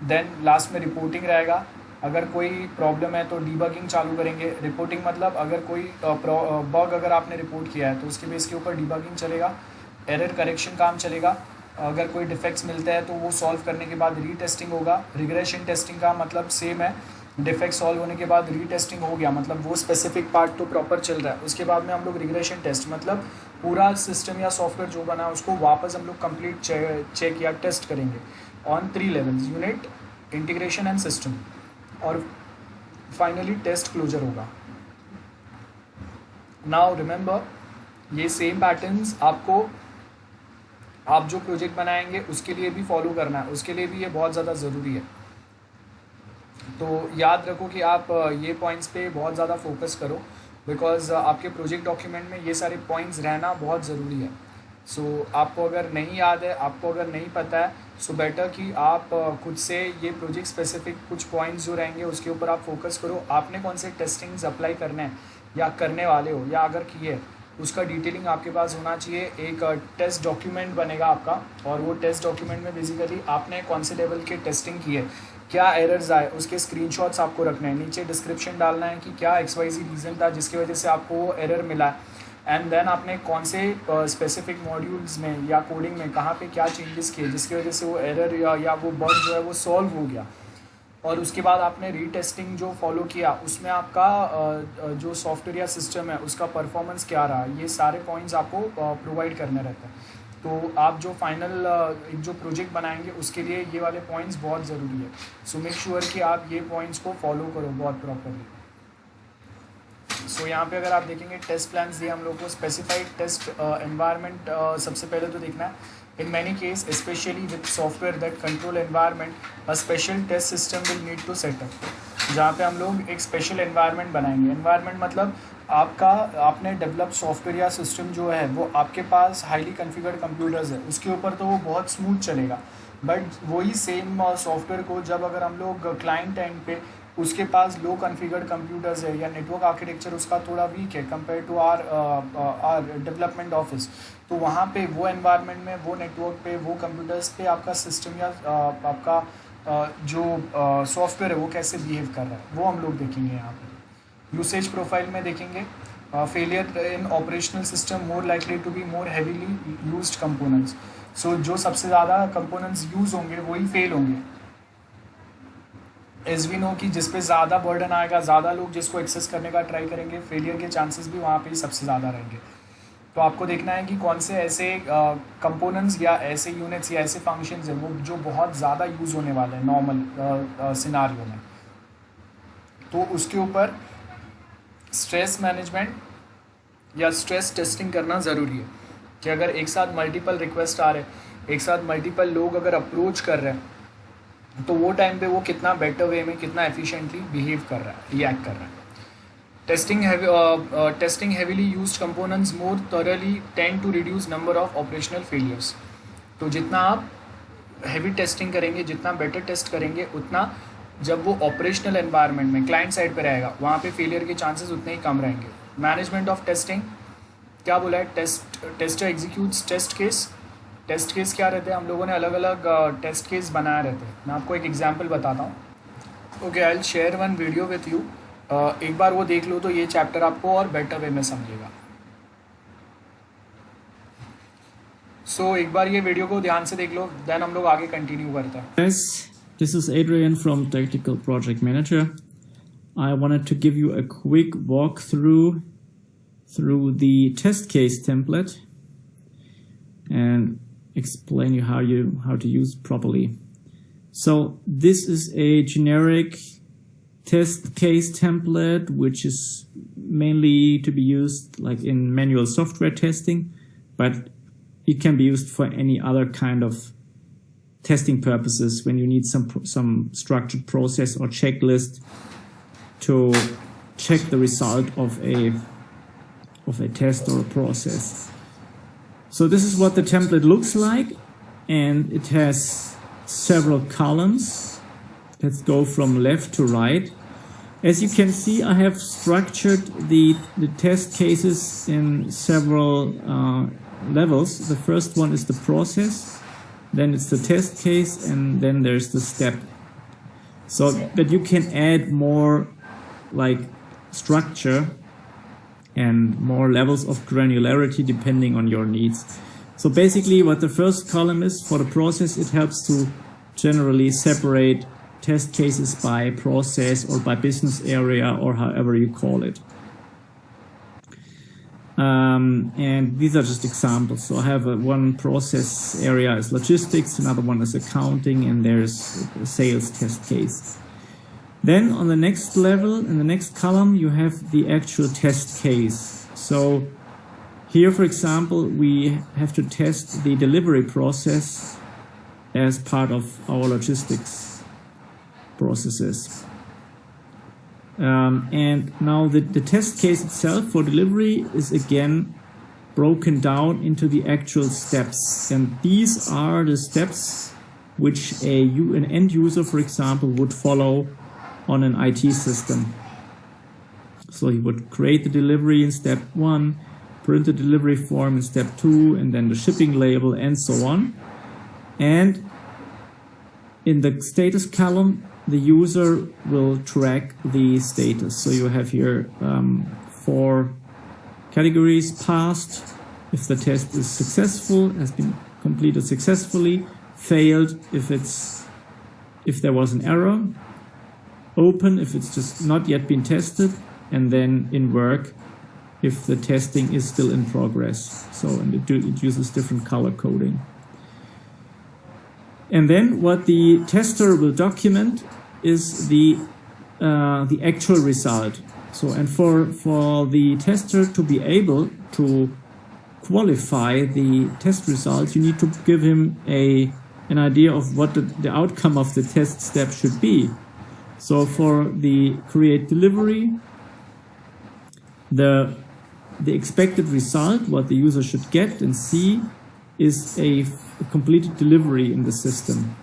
देन लास्ट में रिपोर्टिंग रहेगा, अगर कोई प्रॉब्लम है तो डीबगिंग चालू करेंगे। रिपोर्टिंग मतलब अगर कोई बग अगर आपने रिपोर्ट किया है तो उसके बेस के ऊपर डीबगिंग चलेगा, एरर करेक्शन काम चलेगा। अगर कोई डिफेक्ट्स मिलते हैं तो वो सॉल्व करने के बाद रीटेस्टिंग होगा। रिग्रेशन टेस्टिंग का मतलब सेम है, डिफेक्ट सॉल्व होने के बाद रीटेस्टिंग हो गया मतलब वो स्पेसिफिक पार्ट तो प्रॉपर चल रहा है, उसके बाद में हम लोग रिग्रेशन टेस्ट मतलब पूरा सिस्टम या सॉफ्टवेयर जो बना है उसको वापस हम लोग कंप्लीट चेक या टेस्ट करेंगे on 3 levels, unit, integration and system, और फाइनली टेस्ट क्लोजर होगा। नाउ रिमेंबर ये सेम पैटर्न्स आपको आप जो प्रोजेक्ट बनाएंगे उसके लिए भी फॉलो करना है, उसके लिए भी ये बहुत ज़्यादा ज़रूरी है। तो याद रखो कि आप ये पॉइंट्स पे बहुत ज़्यादा फोकस करो, बिकॉज आपके प्रोजेक्ट डॉक्यूमेंट में ये सारे पॉइंट्स रहना बहुत ज़रूरी है। सो आपको अगर नहीं याद है, आपको अगर नहीं पता है, सो बेटर कि आप खुद से ये प्रोजेक्ट स्पेसिफिक कुछ पॉइंट्स जो रहेंगे उसके ऊपर आप फोकस करो। आपने कौन से टेस्टिंग्स अप्लाई करने हैं या करने वाले हो, या अगर किए उसका डिटेलिंग आपके पास होना चाहिए। एक टेस्ट डॉक्यूमेंट बनेगा आपका, और वो टेस्ट डॉक्यूमेंट में बेसिकली आपने कौन से लेवल के टेस्टिंग की है, क्या एरर्स आए, उसके स्क्रीनशॉट्स आपको रखने हैं। नीचे डिस्क्रिप्शन डालना है कि क्या XYZ रीज़न था जिसकी वजह से आपको वो एरर मिला है, एंड देन आपने कौन से स्पेसिफिक मॉड्यूल्स में या कोडिंग में कहाँ पे क्या चेंजेस किए जिसकी वजह से वो एरर या वो बग जो है वो सॉल्व हो गया। और उसके बाद आपने रीटेस्टिंग जो फॉलो किया उसमें आपका जो सॉफ्टवेयर या सिस्टम है उसका परफॉर्मेंस क्या रहा, ये सारे पॉइंट्स आपको प्रोवाइड करने रहते हैं। तो आप जो फाइनल एक जो प्रोजेक्ट बनाएंगे उसके लिए ये वाले पॉइंट्स बहुत ज़रूरी है। सो मेक श्योर कि आप ये पॉइंट्स को फॉलो करो बहुत प्रॉपरली। सो यहाँ पे अगर आप देखेंगे टेस्ट प्लान्स दिए हम लोग को, स्पेसिफाइड टेस्ट एनवायरनमेंट सबसे पहले तो देखना है। In many cases, especially with software that control environment, a special test system will need to set up। जहाँ पे हम लोग एक स्पेशल एनवायरनमेंट बनाएंगे। एनवायरनमेंट मतलब आपने डेवलप सॉफ्टवेयर या सिस्टम जो है वो आपके पास हाईली कॉन्फ़िगर्ड कंप्यूटर्स है, उसके ऊपर तो वो बहुत स्मूथ चलेगा। बट वही सेम सॉफ्टवेयर को जब अगर हम लोग क्लाइंट एंड पे उसके पास लो कॉन्फ़िगर्ड कंप्यूटर्स है या नेटवर्क आर्किटेक्चर उसका थोड़ा वीक है compare to our development office, तो वहाँ पे वो एनवायरनमेंट में वो नेटवर्क पे वो कंप्यूटर्स पे आपका सिस्टम या आपका जो सॉफ्टवेयर है वो कैसे बिहेव कर रहा है वो हम लोग देखेंगे। यहाँ पे यूसेज प्रोफाइल में देखेंगे failure in operational system more likely to be more heavily used components. So जो सबसे ज़्यादा कंपोनेंट्स यूज़ होंगे वही फेल होंगे। एज वी नो कि जिस पे ज़्यादा बर्डन आएगा, ज़्यादा लोग जिसको एक्सेस करने का ट्राई करेंगे, फेलियर के चांसेस भी वहाँ पे ही सबसे ज़्यादा रहेंगे। तो आपको देखना है कि कौन से ऐसे कंपोनेंट्स या ऐसे यूनिट्स या ऐसे फंक्शंस हैं वो जो बहुत ज़्यादा यूज़ होने वाले हैं नॉर्मल सिनारियो में। तो उसके ऊपर स्ट्रेस मैनेजमेंट या स्ट्रेस टेस्टिंग करना ज़रूरी है कि अगर एक साथ मल्टीपल रिक्वेस्ट आ रहे हैं, एक साथ मल्टीपल लोग अगर अप्रोच कर रहे हैं, तो वो टाइम पे वो कितना बेटर वे में कितना एफिशिएंटली बिहेव कर रहा है, रिएक्ट कर रहा है। Testing heavily used components more thoroughly tend to reduce number of operational failures। तो जितना आप हैवी टेस्टिंग करेंगे, जितना बेटर टेस्ट करेंगे, उतना जब वो ऑपरेशनल एनवायरनमेंट में क्लाइंट साइड पे रहेगा वहाँ पे फेलियर के चांसेस उतने ही कम रहेंगे। मैनेजमेंट ऑफ टेस्टिंग क्या बोला है, tester executes test case. Test case क्या रहते हैं, हम लोगों ने अलग अलग टेस्ट केस बनाए रहते हैं। मैं आपको एक एग्जांपल बताता हूँ। Okay, I will share one video with you. एक बार वो देख लो तो ये चैप्टर आपको और बेटर वे में समझेगा। सो एक बार ये वीडियो को ध्यान से देख लो, देन हम लोग आगे कंटिन्यू करते हैं। Yes, this is Adrian from Tactical Project Manager. I wanted to give you a quick walkthrough through the test case template and explain you how to use it properly. So this is a generic test case template which is mainly to be used like in manual software testing, but it can be used for any other kind of testing purposes when you need some structured process or checklist to check the result of a test or a process. So this is what the template looks like, and it has several columns. Let's go from left to right. As you can see, I have structured the test cases in several levels. The first one is the process, then it's the test case, and then there's the step. So that you can add more like structure and more levels of granularity depending on your needs. So basically what the first column is for the process, it helps to generally separate test cases by process or by business area or however you call it. And these are just examples. So I have one process area is logistics, another one is accounting, and there's a sales test case. Then on the next level, in the next column, you have the actual test case. So Here, for example, we have to test the delivery process as part of our logistics processes. And now the test case itself for delivery is again broken down into the actual steps. And these are the steps which an end user, for example, would follow on an IT system. So he would create the delivery in step 1, print the delivery form in step 2, and then the shipping label, and so on. And in the status column, the user will track the status. So you have here 4 categories: passed, if the test is successful, has been completed successfully; failed, if there was an error; open, if it's just not yet been tested; and then in work, if the testing is still in progress. So and it uses different color coding. And then what the tester will document is the actual result. So and for the tester to be able to qualify the test results, you need to give him an idea of what the outcome of the test step should be. So for the create delivery, the expected result, what the user should get and see, is a completed delivery in the system.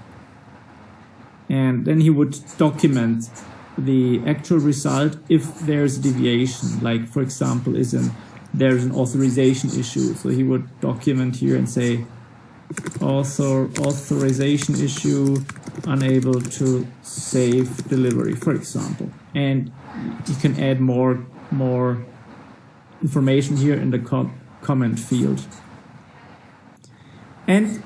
And then he would document the actual result if there's a deviation, like for example there's an authorization issue. So he would document here and say authorization issue, unable to save delivery, for example. And you can add more information here in the comment field. And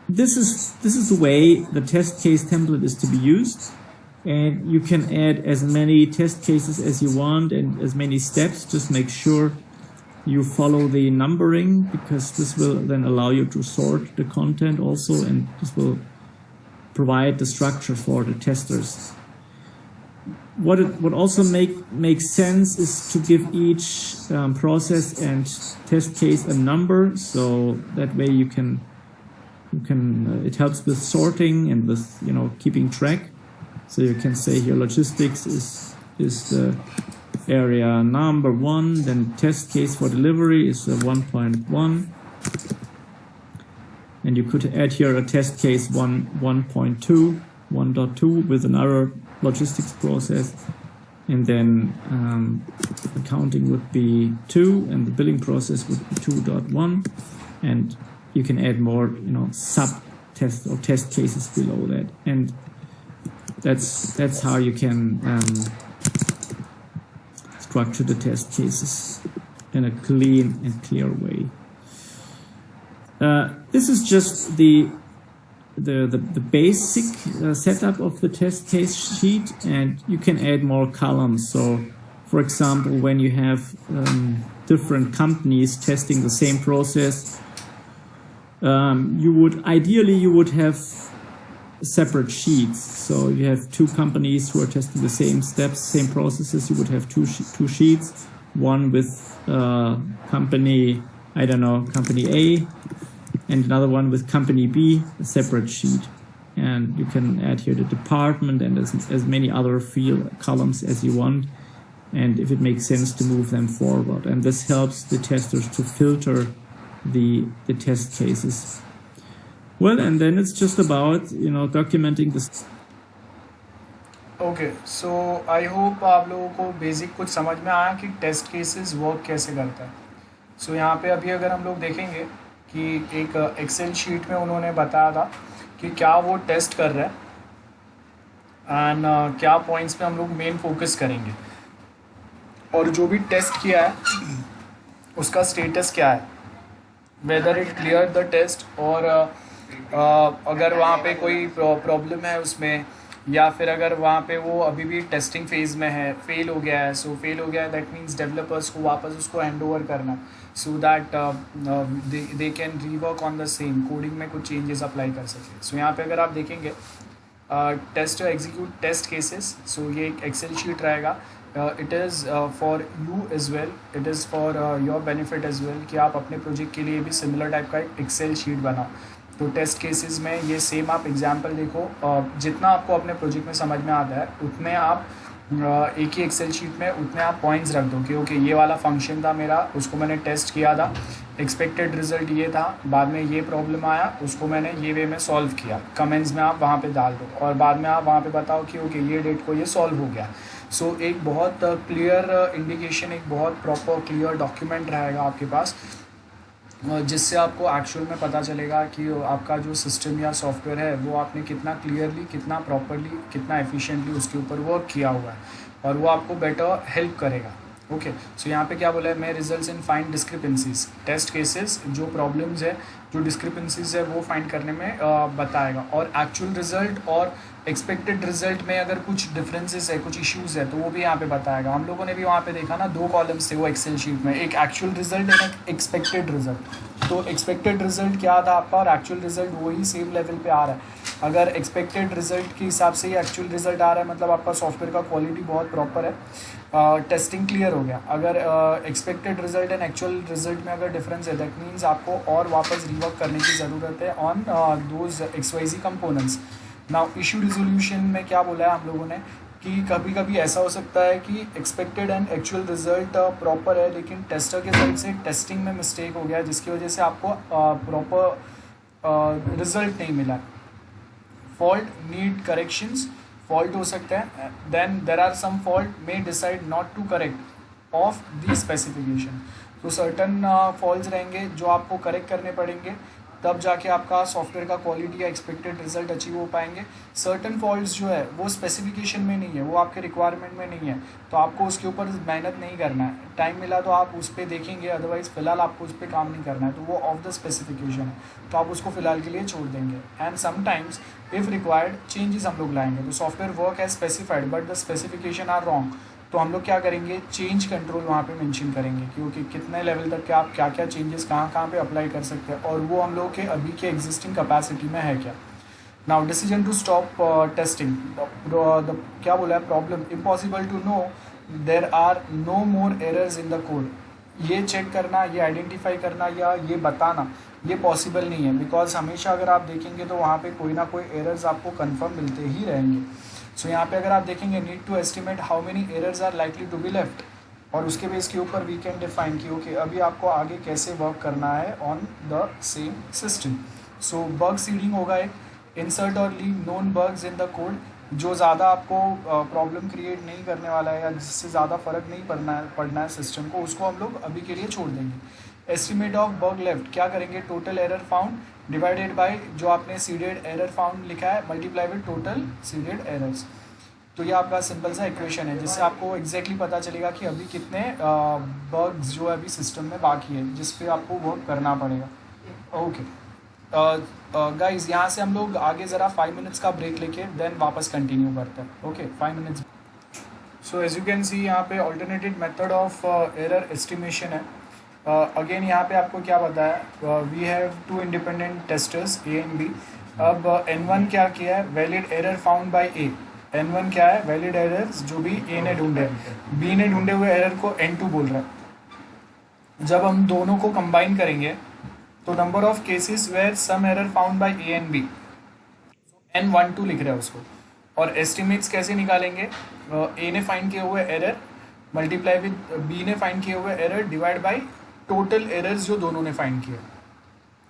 this is the way the test case template is to be used. And you can add as many test cases as you want and as many steps. Just make sure you follow the numbering, because this will then allow you to sort the content also, and this will provide the structure for the testers. What also makes sense is to give each process and test case a number, so that way you can it helps with sorting and with keeping track. So you can say here logistics is the area number 1, then test case for delivery is 1.1, and you could add here a test case 1.2 with another logistics process, and then accounting would be 2, and the billing process would be 2.1, and you can add more sub test or test cases below that, and that's how you can structure the test cases in a clean and clear way. This is just the basic setup of the test case sheet, and you can add more columns. So for example, when you have different companies testing the same process, you would have separate sheets. So you have 2 companies who are testing the same steps, same processes. You would have two sheets, one with company A, and another one with company B, a separate sheet. And you can add here the department and as many other field columns as you want, and if it makes sense to move them forward. And this helps the testers to filter the test cases. Well, and then it's just about documenting this. Okay, so I hope आप लोगों को basic कुछ समझ में आया कि test cases work कैसे करता है. सो यहाँ पे अभी अगर हम लोग देखेंगे कि एक एक्सेल शीट में उन्होंने बताया था कि क्या वो टेस्ट कर रहा है एंड क्या पॉइंट्स पे हम लोग मेन फोकस करेंगे, और जो भी टेस्ट किया है उसका स्टेटस क्या है, whether it clear the test, और अगर वहाँ पे कोई प्रॉब्लम है उसमें, या फिर अगर वहाँ पे वो अभी भी टेस्टिंग फेज में है, फेल हो गया है. सो फेल हो गया है दैट मीन्स डेवलपर्स को वापस उसको हैंड ओवर करना, so that they can rework on the same, coding में कुछ चेंजेस अप्लाई कर सके. सो यहाँ पे अगर आप देखेंगे टेस्ट एग्जीक्यूट टेस्ट केसेस, सो ये एक एक्सेल शीट रहेगा it is for you as well, it is for your benefit as well कि आप अपने प्रोजेक्ट के लिए भी सिमिलर टाइप का एक एक्सेल शीट बनाओ। तो टेस्ट केसेस में ये सेम आप एग्जांपल देखो, जितना आपको अपने प्रोजेक्ट में समझ में आता है उतने आप एक ही एक्सेल शीट में उतने आप पॉइंट्स रख दो कि ओके ये वाला फंक्शन था मेरा, उसको मैंने टेस्ट किया था, एक्सपेक्टेड रिजल्ट ये था, बाद में ये प्रॉब्लम आया, उसको मैंने ये वे में सॉल्व किया। कमेंट्स में आप वहाँ पे डाल दो और बाद में आप वहाँ पे बताओ कि ओके ये डेट को ये सॉल्व हो गया। सो एक बहुत क्लियर इंडिकेशन, एक बहुत प्रॉपर क्लियर डॉक्यूमेंट रहेगा आपके पास, जिससे आपको एक्चुअल में पता चलेगा कि आपका जो सिस्टम या सॉफ्टवेयर है वो आपने कितना क्लियरली, कितना प्रॉपरली, कितना एफिशिएंटली उसके ऊपर वर्क किया हुआ है, और वो आपको बेटर हेल्प करेगा। ओके, सो यहाँ पे क्या बोला है, मैं results in find discrepancies, test cases जो प्रॉब्लम्स है, जो डिस्क्रिपेंसीज है वो फाइंड करने में बताएगा, और एक्चुअल रिजल्ट और एक्सपेक्टेड रिजल्ट में अगर कुछ डिफरेंसेस है, कुछ इश्यूज़ है, तो वो भी यहाँ पे बताएगा। हम लोगों ने भी वहाँ पे देखा ना, 2 कॉलम्स थे वो एक्सेल शीट में, एक एक्चुअल रिजल्ट एंड एक एक्सपेक्टेड रिजल्ट। तो एक्सपेक्टेड रिजल्ट क्या था आपका और एक्चुअल रिजल्ट वही सेम लेवल पे आ रहा है। अगर एक्सपेक्टेड रिजल्ट के हिसाब से ही एक्चुअल रिजल्ट आ रहा है, मतलब आपका सॉफ्टवेयर का क्वालिटी बहुत प्रॉपर है, टेस्टिंग क्लियर हो गया। अगर expected result and actual result में अगर डिफरेंस है, दैट मीन्स आपको और वापस रिवर्क करने की ज़रूरत है on those XYZ components. Now issue resolution में क्या बोला है हम लोगों ने कि कभी कभी ऐसा हो सकता है कि expected and actual result proper है, लेकिन टेस्टर के साइड से टेस्टिंग में मिस्टेक हो गया, जिसकी वजह से आपको प्रॉपर रिजल्ट नहीं मिला। फॉल्ट नीड करेक्शंस, फॉल्ट हो सकता है, then there are some fault may decide not to correct of the specification. तो सर्टन फॉल्ट्स रहेंगे जो आपको करेक्ट करने पड़ेंगे, तब जाके आपका सॉफ्टवेयर का क्वालिटी या एक्सपेक्टेड रिजल्ट अचीव हो पाएंगे। सर्टन फॉल्ट्स जो है वो स्पेसिफिकेशन में नहीं है, वो आपके रिक्वायरमेंट में नहीं है, तो आपको उसके ऊपर मेहनत नहीं करना है। टाइम मिला तो आप उस पर देखेंगे, अदरवाइज फिलहाल आपको उस पर काम नहीं करना है, तो वो ऑफ द स्पेसिफिकेशन है, तो आप उसको फिलहाल के लिए छोड़ देंगे। And sometimes if required changes हम लोग लाएंगे। तो software work as specified but the specification are wrong, तो हम लोग क्या करेंगे, चेंज कंट्रोल वहाँ पे मेंशन करेंगे, क्योंकि कितने लेवल तक के आप क्या क्या चेंजेस कहाँ कहाँ पे अप्लाई कर सकते हैं, और वो हम लोग के अभी के एग्जिस्टिंग कैपेसिटी में है क्या। Now decision to stop testing, क्या बोला है, problem impossible to know, there are no more errors in the code. ये चेक करना, ये आइडेंटिफाई करना या ये बताना, ये पॉसिबल नहीं है, बिकॉज हमेशा अगर आप देखेंगे तो वहाँ पे कोई ना कोई एरर्स आपको कंफर्म मिलते ही रहेंगे। सो यहाँ पे अगर आप देखेंगे, need to estimate how many errors are likely to be left, और उसके बेस के ऊपर वी कैन डिफाइन कि ओके अभी आपको आगे कैसे वर्क करना है on the same system. So bug seeding होगा एक, इंसर्ट और leave known bugs in the code, जो ज़्यादा आपको प्रॉब्लम क्रिएट नहीं करने वाला है या जिससे ज़्यादा फ़र्क नहीं पड़ना है सिस्टम को, उसको हम लोग अभी के लिए छोड़ देंगे। एस्टिमेट ऑफ बग लेफ्ट क्या करेंगे, total error found divided by जो आपने सीडेड एरर फाउंड लिखा है multiply with total seeded errors. तो ये आपका सिंपल सा इक्वेशन है, जिससे आपको एग्जैक्टली पता चलेगा कि अभी कितने बग्स जो है अभी सिस्टम में बाकी है, जिस पे आपको वर्क करना पड़ेगा। ओके गाइज, यहाँ से हम लोग आगे ज़रा 5 मिनट्स का ब्रेक लेके देन वापस कंटिन्यू करते हैं। Okay 5 minutes. So as you can see यहाँ पे alternative method of error estimation है। अगेन यहाँ पे आपको क्या बताया, we have 2 independent testers A and B। अब N1 क्या किया है, valid error found by A। N1 क्या है, वैलिड एरर्स जो भी A ने ढूंढे, B ने ढूंढे हुए एरर को N2 बोल रहा है। जब हम दोनों को कंबाइन करेंगे तो number of cases where some error found by A and B, N12 लिख रहे हैं उसको। और एस्टिमेट्स कैसे निकालेंगे, A ने फाइंड किए हुए एरर मल्टीप्लाई विद B ने फाइंड किए हुए error divide by total errors जो दोनों ने फाइंड किए।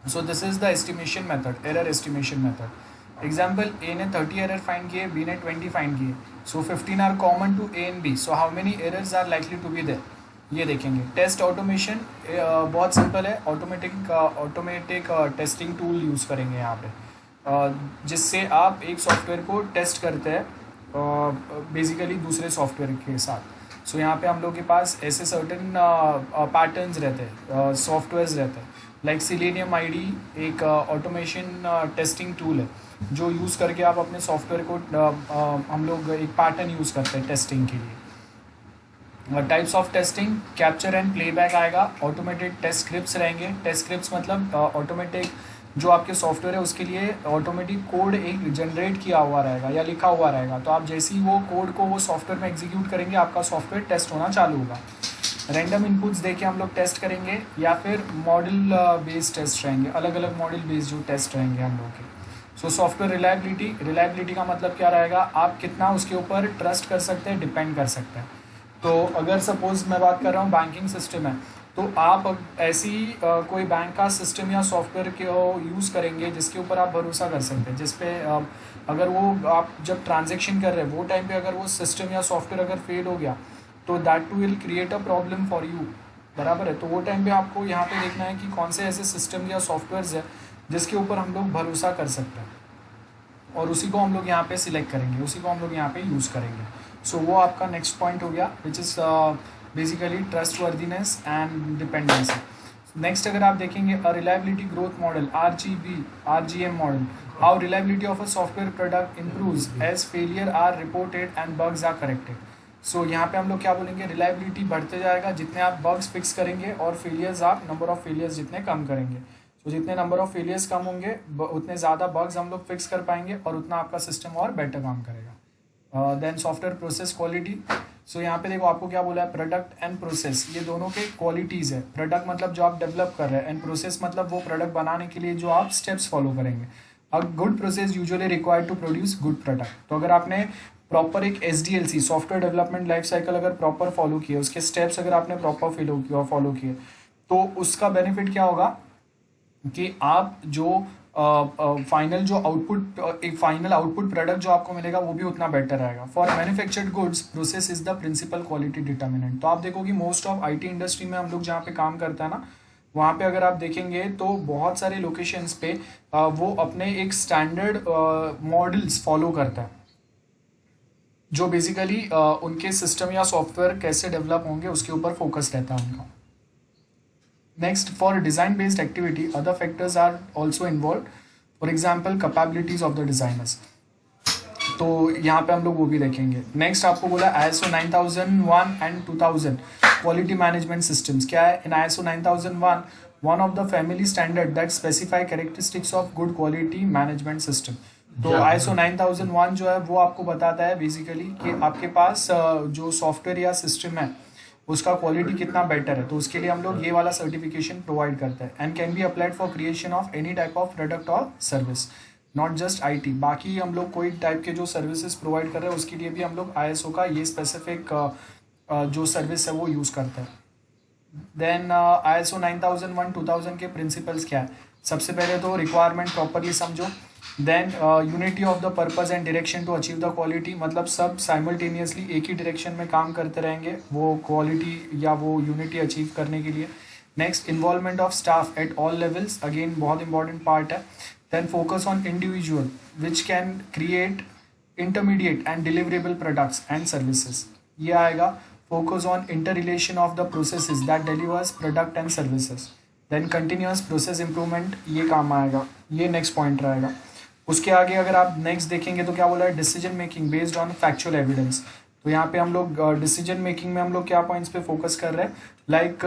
So this is the estimation method, error estimation method. Example, A ने 30 एरर फाइंड किए, B ने 20 फाइंड किए, so 15 are common to A and B, so how many errors are likely to be there, ये देखेंगे। Test automation बहुत simple है, automatic testing tool use करेंगे यहाँ पे, जिससे आप एक सॉफ्टवेयर को टेस्ट करते हैं बेसिकली दूसरे सॉफ्टवेयर के साथ। सो यहाँ पे हम लोग के पास ऐसे सर्टन पैटर्न्स रहते हैं, सॉफ्टवेयर्स रहते हैं, लाइक सिलेनियम ID एक ऑटोमेशन टेस्टिंग टूल है, जो यूज़ करके आप अपने सॉफ्टवेयर को हम लोग एक पैटर्न यूज़ करते हैं टेस्टिंग के लिए। Types of testing, capture and playback आएगा, ऑटोमेटेड टेस्ट स्क्रिप्ट्स रहेंगे। टेस्ट स्क्रिप्ट्स मतलब ऑटोमेटिक जो आपके सॉफ्टवेयर है उसके लिए ऑटोमेटिक कोड एक जनरेट किया हुआ रहेगा या लिखा हुआ रहेगा, तो आप जैसे ही वो कोड को वो सॉफ्टवेयर में एग्जीक्यूट करेंगे आपका सॉफ्टवेयर टेस्ट होना चालू होगा। रैंडम इनपुट्स देके हम लोग टेस्ट करेंगे या फिर मॉडल बेस्ड टेस्ट रहेंगे, अलग अलग मॉडल बेस्ड जो टेस्ट रहेंगे हम लोग के। सो सॉफ्टवेयर रिलायबिलिटी का मतलब क्या रहेगा, आप कितना उसके ऊपर ट्रस्ट कर सकते हैं, डिपेंड कर सकते हैं। तो अगर सपोज मैं बात कर रहा हूँ बैंकिंग सिस्टम है, तो आप ऐसी कोई बैंक का सिस्टम या सॉफ्टवेयर को यूज़ करेंगे जिसके ऊपर आप भरोसा कर सकते हैं, जिसपे अगर वो आप जब ट्रांजेक्शन कर रहे हैं वो टाइम पे अगर वो सिस्टम या सॉफ्टवेयर अगर फेल हो गया तो that too will create a problem for you, बराबर है। तो वो टाइम पे आपको यहाँ पे देखना है कि कौन से ऐसे सिस्टम या सॉफ्टवेयर्स है जिसके ऊपर हम लोग भरोसा कर सकते हैं, और उसी को हम लोग यहाँ पे सिलेक्ट करेंगे, उसी को हम लोग यहाँ पे यूज़ करेंगे। सो वो आपका नेक्स्ट पॉइंट हो गया, which is basically trustworthiness and dependency. Next अगर आप देखेंगे reliability growth model, RGM model, how reliability of a software product improves as failure are reported and bugs are corrected. So यहाँ पे हम लोग क्या बोलेंगे, रिलायबिलिटी बढ़ते जाएगा जितने आप बग्स फिक्स करेंगे, और फेलियर्स आप नंबर ऑफ फेलियर्स जितने कम करेंगे। तो जितने नंबर ऑफ फेलियर्स कम होंगे उतने ज़्यादा बग्स हम लोग फिक्स कर पाएंगे और उतना आपका सिस्टम और बेटर काम करेगा। Then software process quality. So यहाँ पे देखो आपको क्या बोला है, प्रोडक्ट एंड प्रोसेस, ये दोनों के क्वालिटीज़ है। प्रोडक्ट मतलब जो आप डेवलप कर रहे हैं, एंड प्रोसेस मतलब वो प्रोडक्ट बनाने के लिए जो आप स्टेप्स फॉलो करेंगे। A good process usually required to produce good product. तो अगर आपने प्रॉपर एक SDLC software development life cycle अगर प्रॉपर फॉलो किए, उसके स्टेप्स अगर आपने प्रॉपर फॉलो किए, तो उसका बेनिफिट क्या होगा कि आप जो फाइनल जो आउटपुट एक फाइनल आउटपुट प्रोडक्ट जो आपको मिलेगा वो भी उतना बेटर रहेगा। For manufactured goods process is the principal quality determinant. तो आप देखो कि मोस्ट ऑफ IT इंडस्ट्री में हम लोग जहाँ पे काम करते हैं ना, वहाँ पे अगर आप देखेंगे तो बहुत सारे लोकेशंस पे वो अपने एक स्टैंडर्ड मॉडल्स फॉलो करता है, जो बेसिकली उनके सिस्टम या सॉफ्टवेयर कैसे डेवलप होंगे उसके ऊपर फोकस रहता है उनका। Next, for design-based activity, other factors are also involved. For example, capabilities of the designers. तो यहाँ पे हम लोग वो भी देखेंगे। नेक्स्ट आपको बोला ISO 9001 and 2000 quality management systems. क्या है इन ISO 9001, one of the family standard that specify characteristics of good quality management system. तो ISO 9001 जो है वो आपको बताता है बेसिकली कि आपके पास जो सॉफ्टवेयर या सिस्टम है उसका क्वालिटी कितना बेटर है। तो उसके लिए हम लोग ये वाला सर्टिफिकेशन प्रोवाइड करते हैं, and can be applied for creation of any type of product और सर्विस, नॉट जस्ट IT। बाकी हम लोग कोई टाइप के जो सर्विसेज प्रोवाइड कर रहे हैं उसके लिए भी हम लोग ISO का ये स्पेसिफिक जो सर्विस है वो यूज़ करते हैं। देन ISO 9001 2000 के प्रिंसिपल्स क्या है, सबसे पहले तो रिक्वायरमेंट प्रॉपरली समझो। Then unity of the purpose and direction to achieve the quality, मतलब सब साइमल्टेनियसली एक ही डायरेक्शन में काम करते रहेंगे वो क्वालिटी या वो यूनिटी अचीव करने के लिए। Next, involvement of staff at all levels, again बहुत इंपॉर्टेंट पार्ट है। Then focus on individual which can create intermediate and deliverable products and services, ये आएगा। Focus on inter relation of the processes that delivers product and services. Then continuous process improvement, ये काम आएगा, ये next point रहेगा। उसके आगे अगर आप नेक्स्ट देखेंगे तो क्या बोला है, decision making based on factual evidence. तो यहाँ पे हम लोग डिसीजन मेकिंग में हम लोग क्या पॉइंट्स पे फोकस कर रहे हैं, लाइक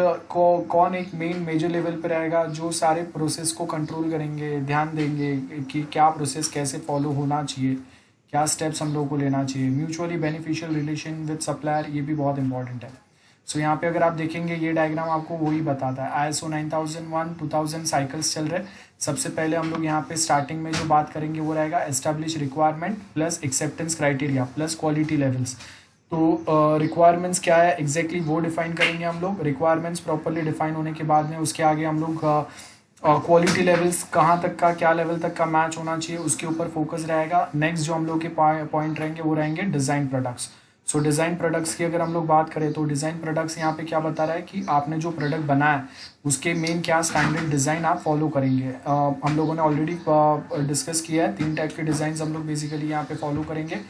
कौन एक मेजर लेवल पे रहेगा जो सारे प्रोसेस को कंट्रोल करेंगे, ध्यान देंगे कि क्या प्रोसेस कैसे फॉलो होना चाहिए, क्या स्टेप्स हम लोग को लेना चाहिए। Mutually beneficial relation with supplier, ये भी बहुत इंपॉर्टेंट है। सो यहाँ पे अगर आप देखेंगे ये डायग्राम आपको वही बताता है। ISO 9001 2000 साइकिल्स चल रहे। सबसे पहले हम लोग यहाँ पे स्टार्टिंग में जो बात करेंगे वो रहेगा establish requirement plus acceptance criteria plus quality levels. तो रिक्वायरमेंट्स क्या है एग्जैक्टली वो डिफाइन करेंगे हम लोग। रिक्वायरमेंट्स प्रॉपरली डिफाइन होने के बाद में उसके आगे हम लोग क्वालिटी लेवल्स कहाँ तक का, क्या लेवल तक का मैच होना चाहिए उसके ऊपर फोकस रहेगा। नेक्स्ट जो हम लोग के पॉइंट रहेंगे वो रहेंगे डिज़ाइन प्रोडक्ट्स। सो डिज़ाइन प्रोडक्ट्स की अगर हम लोग बात करें तो डिज़ाइन प्रोडक्ट्स यहाँ पे क्या बता रहा है कि आपने जो प्रोडक्ट बनाया है उसके मेन क्या स्टैंडर्ड डिज़ाइन आप फॉलो करेंगे। हम लोगों ने ऑलरेडी डिस्कस किया है, 3 टाइप के डिज़ाइन हम लोग बेसिकली यहाँ पे फॉलो करेंगे,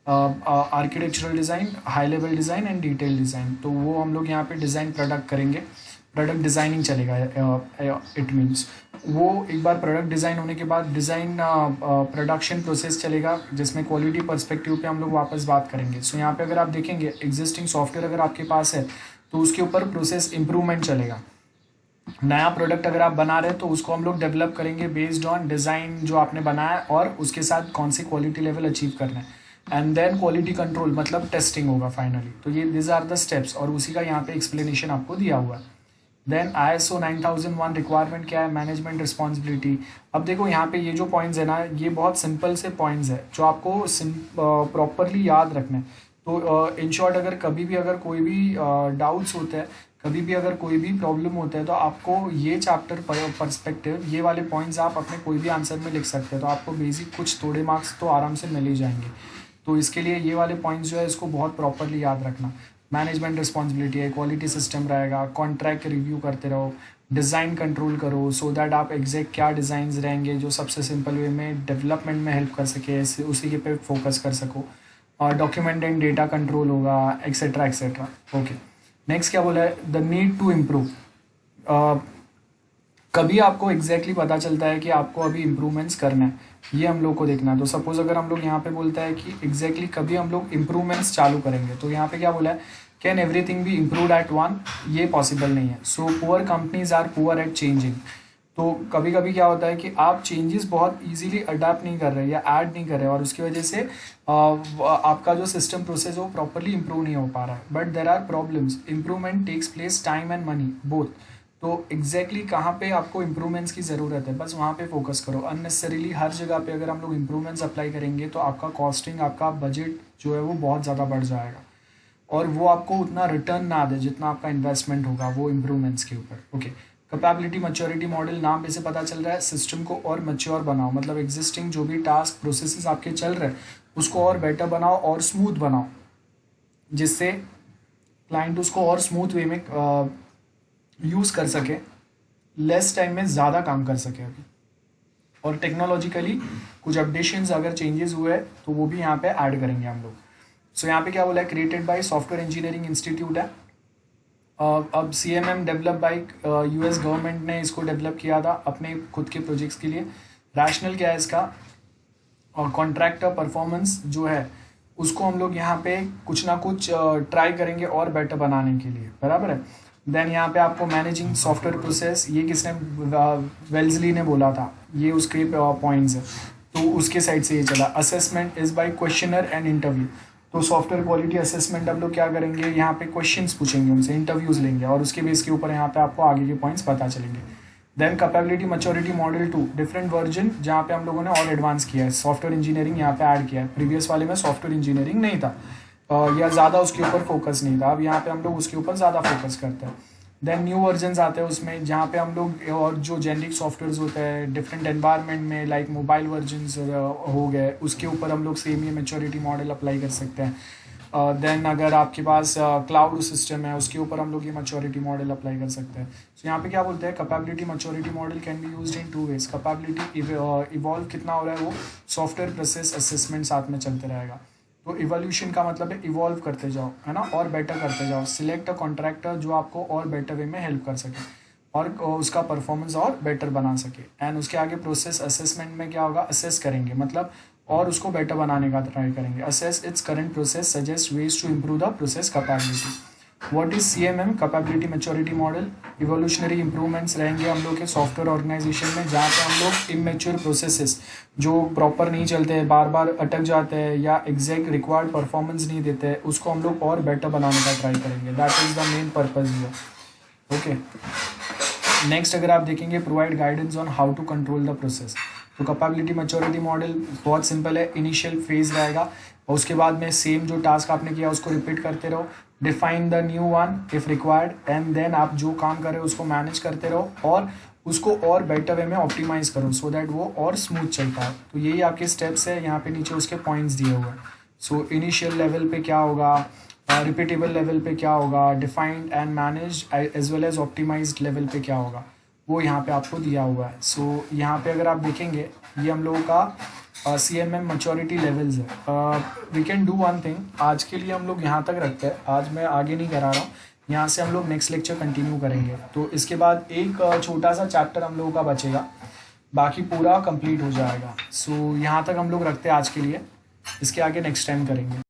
architectural design, high level design and detail design. तो वो हम लोग यहाँ पे डिज़ाइन प्रोडक्ट करेंगे, प्रोडक्ट डिज़ाइनिंग चलेगा। इट मीन्स वो एक बार प्रोडक्ट डिज़ाइन होने के बाद डिज़ाइन प्रोडक्शन प्रोसेस चलेगा जिसमें क्वालिटी पर्सपेक्टिव पे हम लोग वापस बात करेंगे। सो यहाँ पे अगर आप देखेंगे एग्जिस्टिंग सॉफ्टवेयर अगर आपके पास है तो उसके ऊपर प्रोसेस इंप्रूवमेंट चलेगा। नया प्रोडक्ट अगर आप बना रहे हैं तो उसको हम लोग डेवलप करेंगे बेस्ड ऑन डिज़ाइन जो आपने बनाया है और उसके साथ कौन सी क्वालिटी लेवल अचीव करना है। एंड देन क्वालिटी कंट्रोल मतलब टेस्टिंग होगा फाइनली। तो ये दिस आर द स्टेप्स और उसी का यहाँ पे एक्सप्लेनेशन आपको दिया हुआ है। देन ISO 9001 रिक्वायरमेंट क्या है, मैनेजमेंट रिस्पॉन्सिबिलिटी। अब देखो यहाँ पे ये जो पॉइंट्स है ना, ये बहुत सिंपल से पॉइंट्स है जो आपको प्रॉपरली याद रखना है। तो इन शॉर्ट अगर कभी भी अगर कोई भी डाउट्स होते हैं, कभी भी अगर कोई भी प्रॉब्लम होता है, तो आपको ये चैप्टर पर्सपेक्टिव ये वाले पॉइंट्स आप अपने कोई भी आंसर में लिख सकते हैं। तो आपको बेसिक कुछ थोड़े मार्क्स तो आराम से मिल ही जाएंगे। तो इसके लिए ये वाले पॉइंट्स जो है इसको बहुत प्रॉपरली याद रखना। मैनेजमेंट रिस्पॉन्सिबिलिटी है, क्वालिटी सिस्टम रहेगा, कॉन्ट्रैक्ट रिव्यू करते रहो, डिज़ाइन कंट्रोल करो सो दैट आप एग्जैक्ट क्या डिज़ाइंस रहेंगे जो सबसे सिंपल वे में डेवलपमेंट में हेल्प कर सके, उसी के पे फोकस कर सको। और डॉक्यूमेंट एंड डेटा कंट्रोल होगा, एक्सेट्रा एक्सेट्रा। ओके, नेक्स्ट क्या बोला है, द नीड टू इम्प्रूव। कभी आपको एग्जैक्टली पता चलता है कि आपको अभी इम्प्रूवमेंट्स करना है, ये हम लोग को देखना है। तो सपोज अगर हम लोग यहाँ पे बोलता है कि एग्जैक्टली कभी हम लोग इम्प्रूवमेंट्स चालू करेंगे, तो यहाँ पे क्या बोला है, can everything be improved at one, ये पॉसिबल नहीं है। So poor companies are poor at changing. तो कभी कभी क्या होता है कि आप चेंजेस बहुत इजीली अडाप्ट नहीं कर रहे या ऐड नहीं कर रहे और उसकी वजह से आपका जो सिस्टम प्रोसेस है वो प्रॉपरली इंप्रूव नहीं हो पा रहा है। But there are problems, improvement takes place time and money both. तो एग्जैक्टली कहाँ पे आपको इम्प्रूवमेंट्स की ज़रूरत है, बस वहाँ पे फोकस करो। अननेसेसरीली हर जगह पे अगर हम लोग इम्प्रूवमेंट्स अप्लाई करेंगे तो आपका कॉस्टिंग, आपका बजट जो है वो बहुत ज़्यादा बढ़ जाएगा और वो आपको उतना रिटर्न ना दे जितना आपका इन्वेस्टमेंट होगा वो इम्प्रूवमेंट्स के ऊपर। ओके, कैपेबिलिटी मैच्योरिटी मॉडल, नाम पे से पता चल रहा है सिस्टम को और मैच्योर बनाओ, मतलब एग्जिस्टिंग जो भी टास्क प्रोसेसेस आपके चल रहे हैं उसको और बेटर बनाओ और स्मूथ बनाओ, जिससे क्लाइंट उसको और स्मूथ वे में यूज़ कर सके, लेस टाइम में ज़्यादा काम कर सके अभी। और टेक्नोलॉजिकली कुछ अपडेशंस अगर चेंजेस हुए तो वो भी यहाँ पे ऐड करेंगे हम लोग। सो यहाँ पे क्या बोला है, created by software engineering institute है। अब CMM develop by US government ने इसको डेवलप किया था अपने खुद के प्रोजेक्ट्स के लिए। रैशनल क्या है इसका, और कॉन्ट्रैक्टर परफॉर्मेंस जो है उसको हम लोग यहाँ पे कुछ ना कुछ ट्राई करेंगे और बेटर बनाने के लिए, बराबर है। देन यहाँ पे आपको मैनेजिंग सॉफ्टवेयर प्रोसेस, ये किसने, वेल्सली ने बोला था, ये उसके पॉइंट्स है तो उसके साइड से ये चला। Assessment is by questioner and interview. तो सॉफ्टवेयर क्वालिटी असेसमेंट हम लोग क्या करेंगे, यहाँ पे क्वेश्चंस पूछेंगे उनसे, इंटरव्यूज लेंगे और उसके बेस के ऊपर यहाँ पे आपको आगे के पॉइंट्स पता चलेंगे। Then capability maturity model 2, different version जहाँ पे हम लोगों ने और एडवांस किया है, सॉफ्टवेयर इंजीनियरिंग यहाँ पे ऐड किया है। प्रीवियस वाले में सॉफ्टवेयर इंजीनियरिंग नहीं था या ज़्यादा उसके ऊपर फोकस नहीं था, अब यहाँ पे हम लोग उसके ऊपर ज़्यादा फोकस करते हैं। देन न्यू वर्जन्स आते हैं उसमें जहाँ पे हम लोग और जो जेनरिक सॉफ्टवेयर्स होते हैं डिफरेंट एनवायरनमेंट में, लाइक मोबाइल वर्जन्स हो गए, उसके ऊपर हम लोग सेम ये मैच्योरिटी मॉडल अप्लाई कर सकते हैं। देन अगर आपके पास क्लाउड सिस्टम है उसके ऊपर हम लोग ये मैच्योरिटी मॉडल अप्लाई कर सकते हैं। सो यहाँ पे क्या बोलते हैं, capability maturity model can be used in 2 ways. Capability evolve कितना हो रहा है, वो सॉफ्टवेयर प्रोसेस असेसमेंट साथ में चलते रहेगा। तो इवोल्यूशन का मतलब है इवॉल्व करते जाओ, है ना, और बेटर करते जाओ। सिलेक्ट अ कॉन्ट्रैक्टर जो आपको और बेटर वे में हेल्प कर सके और उसका परफॉर्मेंस और बेटर बना सके। एंड उसके आगे प्रोसेस असेसमेंट में क्या होगा, असेस करेंगे मतलब और उसको बेटर बनाने का ट्राई करेंगे। Assess its current process, suggest ways to improve the process capability. What is CMM, capability maturity model. Evolutionary improvements रहेंगे हम लोग के सॉफ्टवेयर ऑर्गेनाइजेशन में, जहाँ पे हम लोग इमेच्योर प्रोसेसेस जो प्रॉपर नहीं चलते हैं, बार बार अटक जाते हैं या एग्जैक्ट रिक्वायर्ड परफॉर्मेंस नहीं देते हैं, उसको हम लोग और बेटर बनाने का ट्राई करेंगे। That is the main purpose here. Okay, next अगर आप देखेंगे, provide guidance on how to control the process. तो कैपेबिलिटी मैच्योरिटी मॉडल बहुत सिंपल है, इनिशियल फेज रहेगा और उसके बाद में सेम जो टास्क आपने किया उसको रिपीट करते रहो। Define the new one if required and then आप जो काम कर रहे हो उसको मैनेज करते रहो और उसको और बेटर वे में ऑप्टिमाइज करो सो दैट वो और स्मूथ चलता है। तो यही आपके स्टेप्स है, यहाँ पे नीचे उसके पॉइंट्स दिए हुए हैं। सो इनिशियल लेवल पे क्या होगा, रिपीटेबल लेवल पे क्या होगा, defined and manage as well as optimized level पे क्या होगा, वो यहाँ पे आपको दिया हुआ है। सो यहाँ पे अगर आप देखेंगे ये हम लोगों का CMM मैच्योरिटी लेवल्स है। We can do one thing, आज के लिए हम लोग यहाँ तक रखते हैं, आज मैं आगे नहीं करा रहा हूँ, यहाँ से हम लोग नेक्स्ट लेक्चर कंटिन्यू करेंगे। तो इसके बाद एक छोटा सा चैप्टर हम लोगों का बचेगा, बाकी पूरा कंप्लीट हो जाएगा। सो यहाँ तक हम लोग रखते हैं आज के लिए, इसके आगे नेक्स्ट टाइम करेंगे।